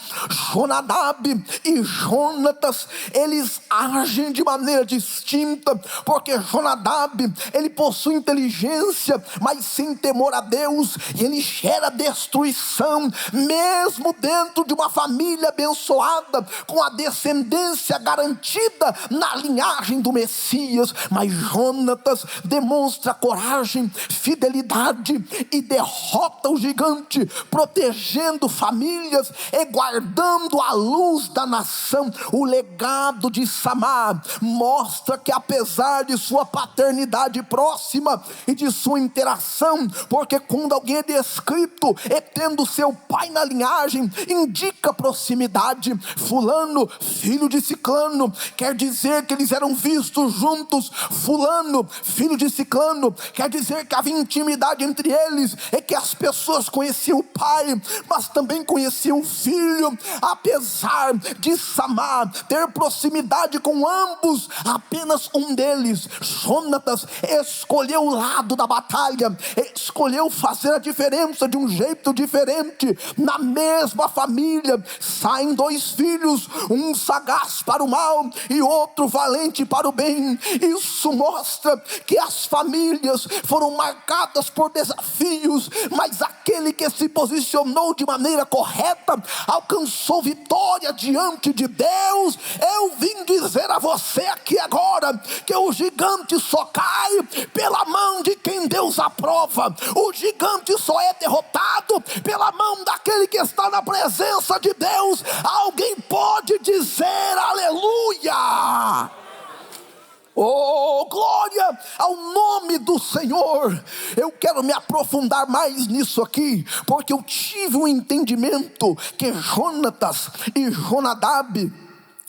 Jonadab e Jonatas. Eles agem de maneira distinta, porque Jonadab, ele possui inteligência, mas sem temor a Deus, e ele gera destruição, mesmo dentro de uma família abençoada, com a descendência garantida na linhagem do Messias. Mas Jonatas demonstra coragem, fidelidade e derrota o gigante, protegendo famílias e guardando a luz da nação. O legado de Samar mostra que, apesar de sua paternidade próxima e de sua interação, porque quando alguém é descrito e tendo seu pai na linhagem, indica proximidade. Fulano, filho de Ciclano, quer dizer que eles eram vistos juntos. Fulano, filho de Ciclano, quer dizer que havia intimidade entre eles, e que as pessoas conheciam o pai, mas também conheciam o filho. Apesar de Samar ter proximidade com ambos, apenas um deles, Jonatas, escolheu o lado da batalha, escolheu fazer a diferença de um jeito diferente. Na mesma família saem dois filhos, um sagaz para o mal e outro valente para o bem. Isso mostra que as famílias foram marcadas por desafios, mas aquele que se posicionou de maneira correta alcançou vitória diante de Deus. Eu vim dizer a você aqui agora que o gigante só cai pela mão de quem Deus aprova. O gigante só é derrotado pela mão daquele que está na presença de Deus. Alguém pode dizer aleluia? Oh, glória ao nome do Senhor. Eu quero me aprofundar mais nisso aqui, porque eu tive um entendimento que Jonatas e Jonadab,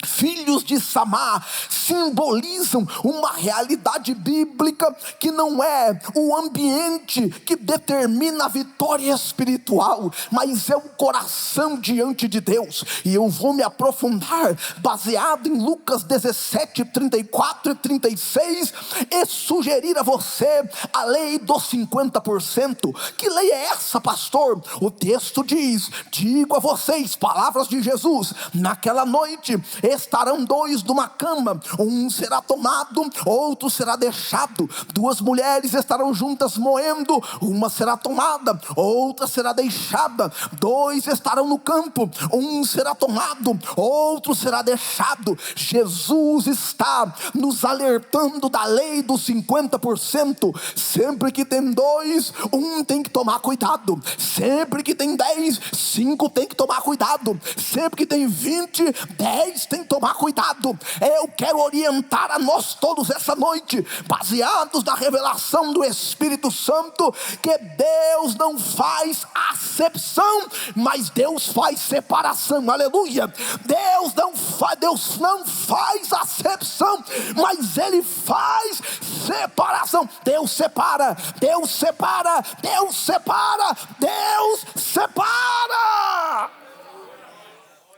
filhos de Samar, simbolizam uma realidade bíblica que não é o ambiente que determina a vitória espiritual, mas é o coração diante de Deus. E eu vou me aprofundar baseado em Lucas 17, 34 e 36 e sugerir a você a lei dos 50%. Que lei é essa, pastor? O texto diz: digo a vocês, palavras de Jesus, naquela noite estarão dois numa cama, um será tomado, outro será deixado. Duas mulheres estarão juntas moendo, uma será tomada, outra será deixada. Dois estarão no campo, um será tomado, outro será deixado. Jesus está nos alertando da lei dos 50%. Sempre que tem dois, um tem que tomar cuidado. Sempre que tem 10, 5 tem que tomar cuidado. Sempre que tem 20, 10 tem que tomar cuidado. Eu quero orientar a nós todos essa noite, baseados na revelação do Espírito Santo, que Deus não faz acepção, mas Deus faz separação. Aleluia. Deus não faz acepção, mas Ele faz separação. Deus separa, Deus separa, Deus separa, Deus separa.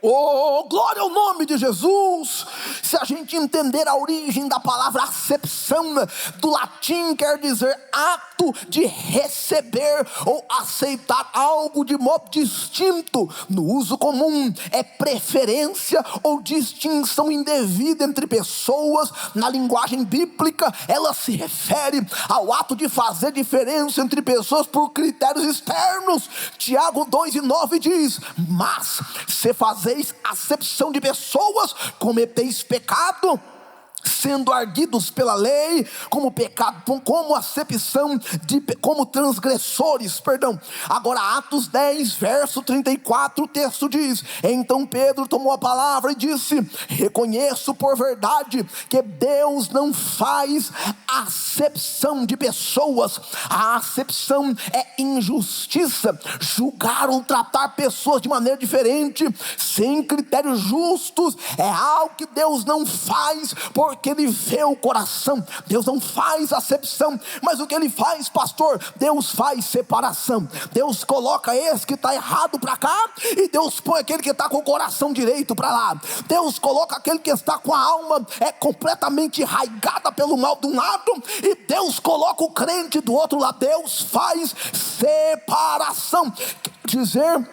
Oh, glória ao nome de Jesus. Se a gente entender a origem da palavra acepção, do latim quer dizer ato de receber ou aceitar algo de modo distinto. No uso comum é preferência ou distinção indevida entre pessoas. Na linguagem bíblica ela se refere ao ato de fazer diferença entre pessoas por critérios externos. Tiago 2:9 diz: mas se fazeis acepção de pessoas, cometeis pecado, sendo arguidos pela lei como pecado, como acepção de, como transgressores, Agora Atos 10, verso 34, o texto diz: então Pedro tomou a palavra e disse: reconheço por verdade que Deus não faz acepção de pessoas. A acepção é injustiça, julgar ou tratar pessoas de maneira diferente, sem critérios justos, é algo que Deus não faz, porque Ele vê o coração. Deus não faz acepção, mas o que Ele faz, pastor? Deus faz separação. Deus coloca esse que está errado para cá, e Deus põe aquele que está com o coração direito para lá. Deus coloca aquele que está com a alma completamente enraigada pelo mal de um lado, e Deus coloca o crente do outro lado. Deus faz separação. Quer dizer,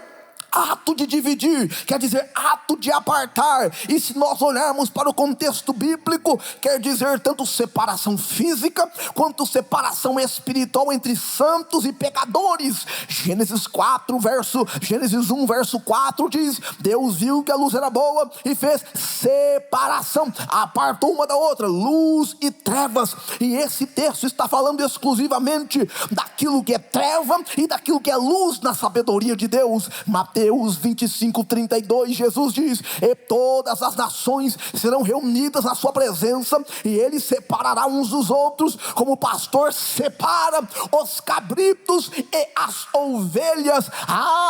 ato de dividir, quer dizer ato de apartar. E se nós olharmos para o contexto bíblico, quer dizer tanto separação física quanto separação espiritual entre santos e pecadores. Gênesis 1 verso 4 diz: Deus viu que a luz era boa e fez separação, apartou uma da outra, luz e trevas. E esse texto está falando exclusivamente daquilo que é treva e daquilo que é luz na sabedoria de Deus. Mateus 25:32, Jesus diz: e todas as nações serão reunidas na sua presença, e Ele separará uns dos outros, como o pastor separa os cabritos e as ovelhas.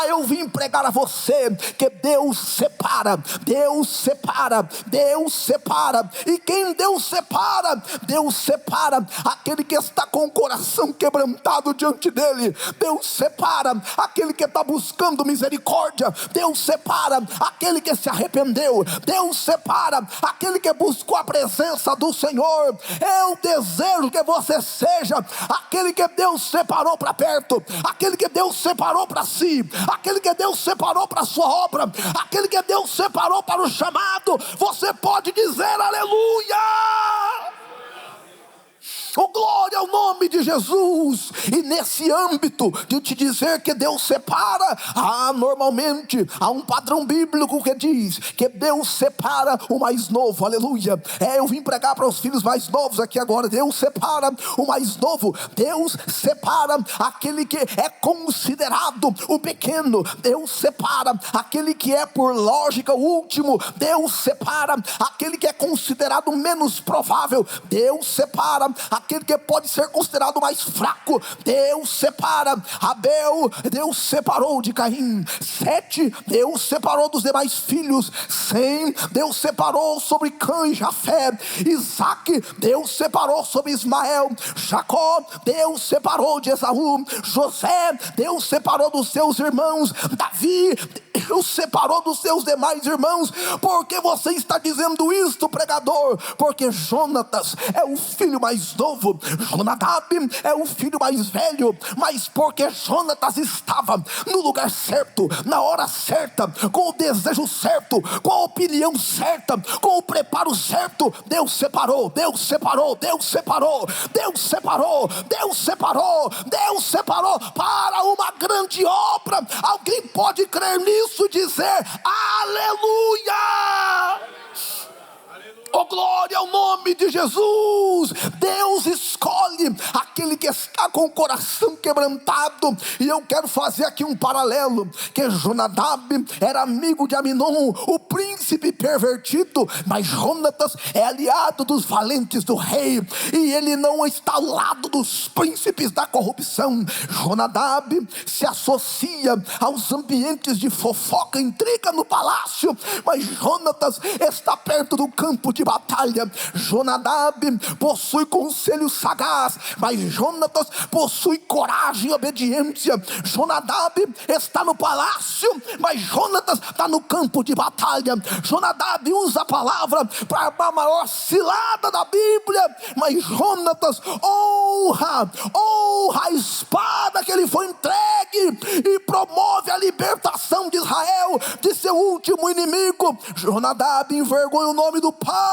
Eu vim pregar a você que Deus separa, Deus separa, Deus separa. E quem Deus separa? Deus separa aquele que está com o coração quebrantado diante dele. Deus separa aquele que está buscando misericórdia. Deus separa aquele que se arrependeu. Deus separa aquele que buscou a presença do Senhor. Eu desejo que você seja aquele que Deus separou para perto, aquele que Deus separou para si, aquele que Deus separou para a sua obra, aquele que Deus separou para o chamado. Você pode dizer aleluia! Oh, glória ao nome de Jesus. E nesse âmbito de te dizer que Deus separa, normalmente há um padrão bíblico que diz que Deus separa o mais novo. Aleluia. Eu vim pregar para os filhos mais novos aqui agora. Deus separa o mais novo. Deus separa aquele que é considerado o pequeno. Deus separa aquele que é por lógica o último. Deus separa aquele que é considerado menos provável. Deus separa aquele que pode ser considerado mais fraco. Deus separa Abel, Deus separou de Caim. 7, Deus separou dos demais filhos. 100, Deus separou sobre Cã e Jafé. Isaac, Deus separou sobre Ismael. Jacó, Deus separou de Esaú. José, Deus separou dos seus irmãos. Davi, Deus separou dos seus demais irmãos. Por que você está dizendo isto, pregador? Porque Jonatas é o filho mais novo, Jonadab é o filho mais velho. Mas porque Jonatas estava no lugar certo, na hora certa, com o desejo certo, com a opinião certa, com o preparo certo, Deus separou, Deus separou, Deus separou, Deus separou, Deus separou, Deus separou para uma grande obra. Alguém pode crer nisso e dizer aleluia? Oh, glória ao nome de Jesus. Deus escolhe aquele que está com o coração quebrantado. E eu quero fazer aqui um paralelo, que Jonadab era amigo de Aminon, o príncipe pervertido, mas Jonatas é aliado dos valentes do rei, e ele não está ao lado dos príncipes da corrupção. Jonadab se associa aos ambientes de fofoca e intriga no palácio, mas Jonatas está perto do campo de batalha. Jonadab possui conselho sagaz, mas Jonatas possui coragem e obediência. Jonadab está no palácio, mas Jonatas está no campo de batalha. Jonadab usa a palavra para a maior cilada da Bíblia, mas Jonatas honra a espada que ele foi entregue e promove a libertação de Israel de seu último inimigo. Jonadab envergonha o nome do pai,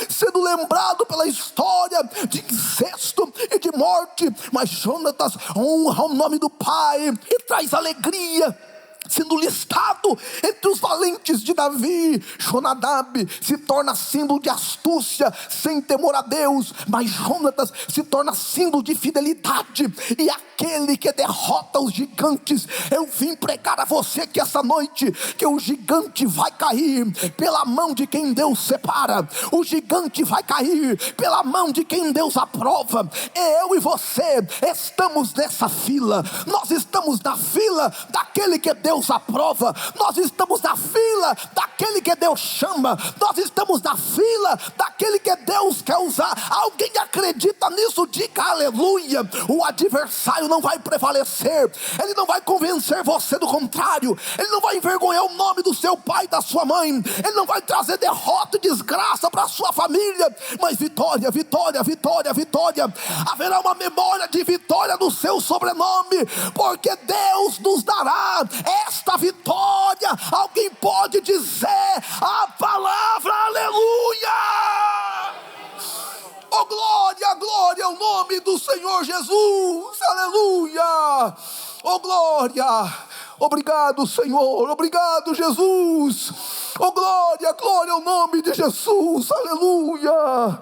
sendo lembrado pela história de incesto e de morte, mas Jonatas honra o nome do pai e traz alegria, sendo listado entre os valentes de Davi. Jonadab se torna símbolo de astúcia, sem temor a Deus, mas Jonatas se torna símbolo de fidelidade. E aqui daquele que derrota os gigantes. Eu vim pregar a você que essa noite, que o gigante vai cair pela mão de quem Deus separa. O gigante vai cair pela mão de quem Deus aprova. Eu e você estamos nessa fila. Nós estamos na fila daquele que Deus aprova. Nós estamos na fila daquele que Deus chama. Nós estamos na fila daquele que Deus quer usar. Alguém acredita nisso? Diga aleluia. O adversário não vai prevalecer. Ele não vai convencer você do contrário. Ele não vai envergonhar o nome do seu pai e da sua mãe. Ele não vai trazer derrota e desgraça para a sua família. Mas vitória, vitória, vitória, vitória. Haverá uma memória de vitória no seu sobrenome, porque Deus nos dará esta vitória. Alguém pode dizer a palavra aleluia? Oh glória, glória ao nome do Senhor Jesus, aleluia. Oh glória, obrigado Senhor, obrigado Jesus. Oh glória, glória ao nome de Jesus, aleluia.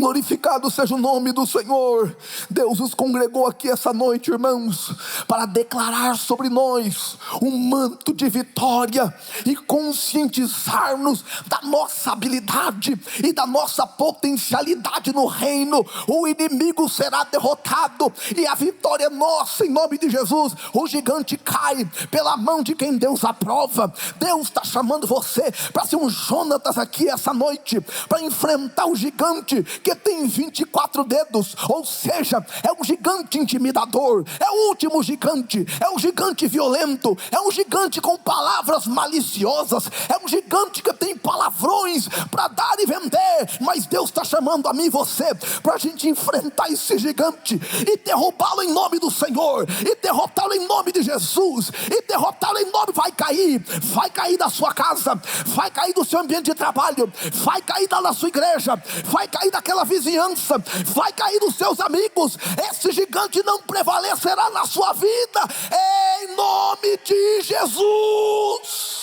Glorificado seja o nome do Senhor. Deus nos congregou aqui essa noite, irmãos, para declarar sobre nós um manto de vitória e conscientizar-nos da nossa habilidade e da nossa potencialidade no reino. O inimigo será derrotado e a vitória é nossa em nome de Jesus. O gigante cai pela mão de quem Deus aprova. Deus está chamando você para ser um Jonatas aqui essa noite, para enfrentar o gigante que tem 24 dedos, ou seja, é um gigante intimidador, é o último gigante, é um gigante violento, é um gigante com palavras maliciosas, é um gigante que tem palavrões para dar e vender. Mas Deus está chamando a mim e você para a gente enfrentar esse gigante e derrubá-lo em nome do Senhor, e derrotá-lo em nome de Jesus, e derrotá-lo em nome. Vai cair da sua casa, vai cair do seu ambiente de trabalho, vai cair da sua igreja, vai cair daquela vizinhança, vai cair dos seus amigos. Esse gigante não prevalecerá na sua vida, em nome de Jesus.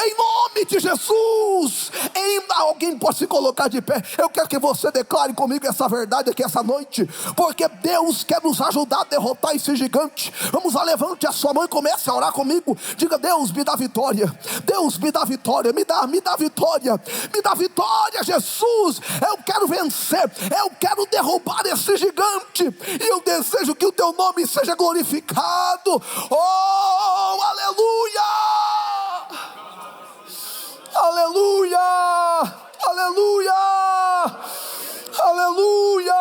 Em nome de Jesus. Alguém pode se colocar de pé? Eu quero que você declare comigo essa verdade aqui essa noite, porque Deus quer nos ajudar a derrotar esse gigante. Vamos lá, levante a sua mão e comece a orar comigo. Diga: Deus, me dá vitória. Deus, me dá vitória. Me dá vitória. Me dá vitória, Jesus. Eu quero vencer. Eu quero derrubar esse gigante. E eu desejo que o teu nome seja glorificado. Oh, aleluia! Aleluia, aleluia, aleluia,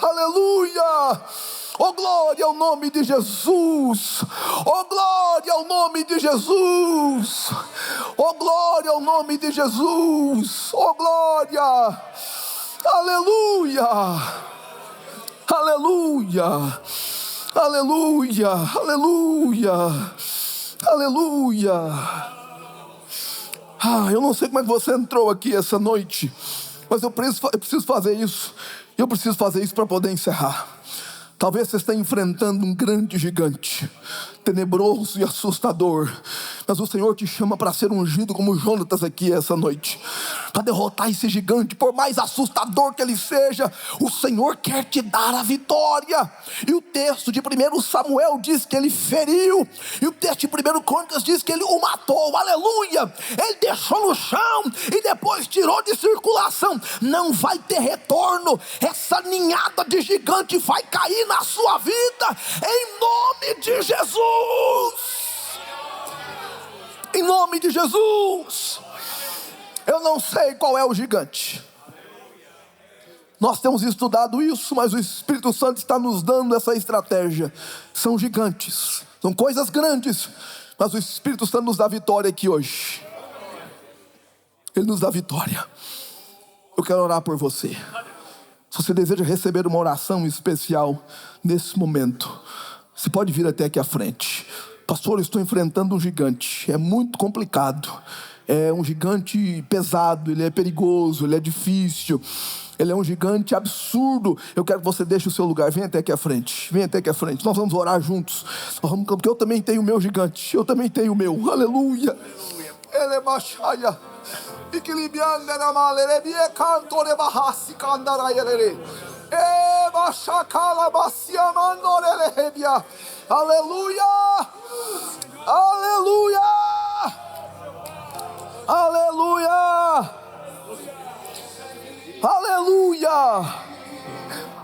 aleluia. Oh glória ao nome de Jesus, oh glória ao nome de Jesus, oh glória ao nome de Jesus, oh glória, aleluia, aleluia, aleluia, aleluia. Aleluia. Eu não sei como é que você entrou aqui essa noite, mas eu preciso fazer isso. Eu preciso fazer isso para poder encerrar. Talvez você esteja enfrentando um grande gigante, tenebroso e assustador, mas o Senhor te chama para ser ungido como Jonatas aqui essa noite, para derrotar esse gigante. Por mais assustador que ele seja, o Senhor quer te dar a vitória. E o texto de 1 Samuel diz que ele feriu, e o texto de 1 Crônicas diz que ele o matou, aleluia. Ele deixou no chão e depois tirou de circulação. Não vai ter retorno. Essa ninhada de gigante vai cair na sua vida, em nome de Jesus. Em nome de Jesus. Eu não sei qual é o gigante. Nós temos estudado isso, mas o Espírito Santo está nos dando essa estratégia. São gigantes, são coisas grandes, mas o Espírito Santo nos dá vitória aqui hoje. Ele nos dá vitória. Eu quero orar por você. Se você deseja receber uma oração especial nesse momento, você pode vir até aqui à frente. Pastor, eu estou enfrentando um gigante. É muito complicado. É um gigante pesado, ele é perigoso, ele é difícil. Ele é um gigante absurdo. Eu quero que você deixe o seu lugar. Vem até aqui à frente. Vem até aqui à frente. Nós vamos orar juntos. Porque eu também tenho o meu gigante. Eu também tenho o meu. Aleluia. ele machaya. Ikilibiande na malere bie cantore bahasi candara yelere. E bachacala bacia mandorele hebia. Aleluia! Aleluia! Aleluia! Aleluia!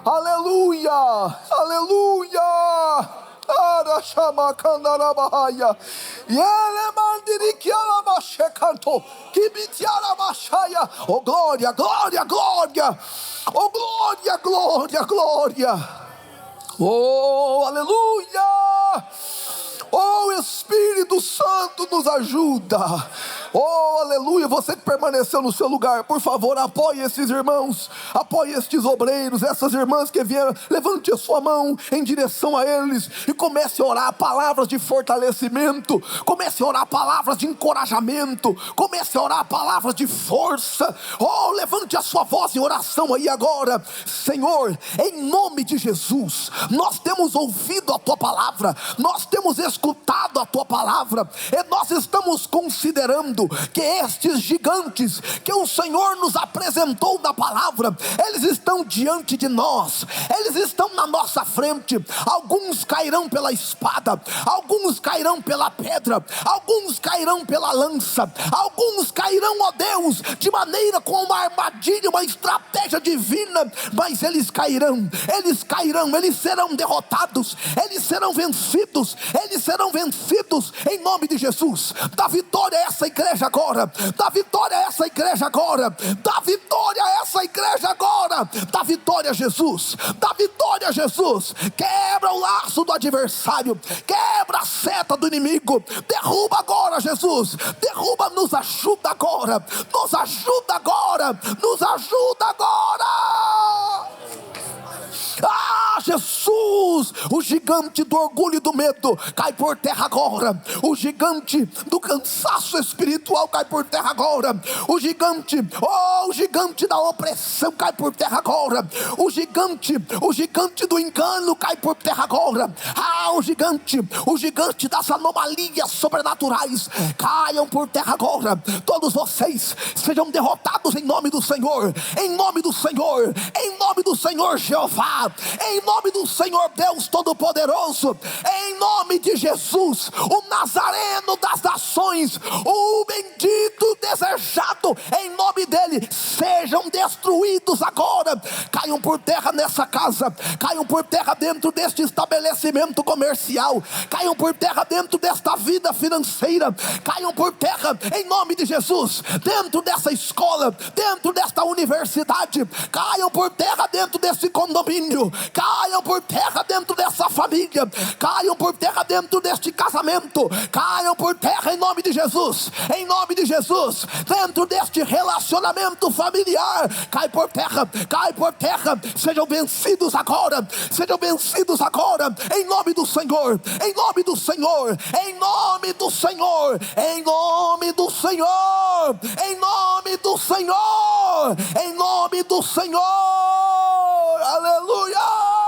Aleluia! Aleluia! Ara chama candara bahaya. Yele mandiri que alabache canto. Que bitiara bachaya. Oh glória, glória, glória. Oh glória, glória, glória. Oh aleluia. Oh Espírito Santo nos ajuda. Oh aleluia. Você que permaneceu no seu lugar, por favor, apoie esses irmãos, apoie estes obreiros, essas irmãs que vieram. Levante a sua mão em direção a eles e comece a orar palavras de fortalecimento, comece a orar palavras de encorajamento, comece a orar palavras de força. Oh, levante a sua voz em oração aí agora. Senhor, em nome de Jesus, nós temos ouvido a tua palavra, nós temos escutado a tua palavra, e nós estamos considerando que estes gigantes que o Senhor nos apresentou na palavra, eles estão diante de nós, eles estão na nossa frente. Alguns cairão pela espada, alguns cairão pela pedra, alguns cairão pela lança, alguns cairão, ó Deus, de maneira com uma armadilha, uma estratégia divina, mas eles cairão, eles serão derrotados, eles serão vencidos em nome de Jesus. Dá vitória a essa igreja agora, dá vitória a essa igreja agora, dá vitória a essa igreja agora, dá vitória a Jesus, dá vitória a Jesus. Quebra o laço do adversário, quebra a seta do inimigo, derruba agora, Jesus, derruba, nos ajuda agora, nos ajuda agora, nos ajuda agora. Ah, Jesus, o gigante do orgulho e do medo cai por terra agora, o gigante do cansaço espiritual cai por terra agora, o gigante da opressão cai por terra agora, o gigante do engano cai por terra agora. Ah, o gigante das anomalias sobrenaturais caiam por terra agora. Todos vocês sejam derrotados em nome do Senhor, em nome do Senhor, em nome do Senhor Jeová, em nome do Senhor Deus Todo-Poderoso, em nome de Jesus, o Nazareno das nações, o bendito, desejado, em nome dele, sejam destruídos agora. Caiam por terra nessa casa, caiam por terra dentro deste estabelecimento comercial, caiam por terra dentro desta vida financeira, caiam por terra em nome de Jesus, dentro dessa escola, dentro desta universidade, caiam por terra dentro desse condomínio, caiam por terra dentro dessa família, caiam por terra dentro deste casamento, caiam por terra em nome de Jesus, dentro deste relacionamento familiar, cai por terra, sejam vencidos agora, em nome do Senhor, em nome do Senhor, em nome do Senhor, em nome do Senhor, em nome do Senhor, em nome do Senhor, aleluia.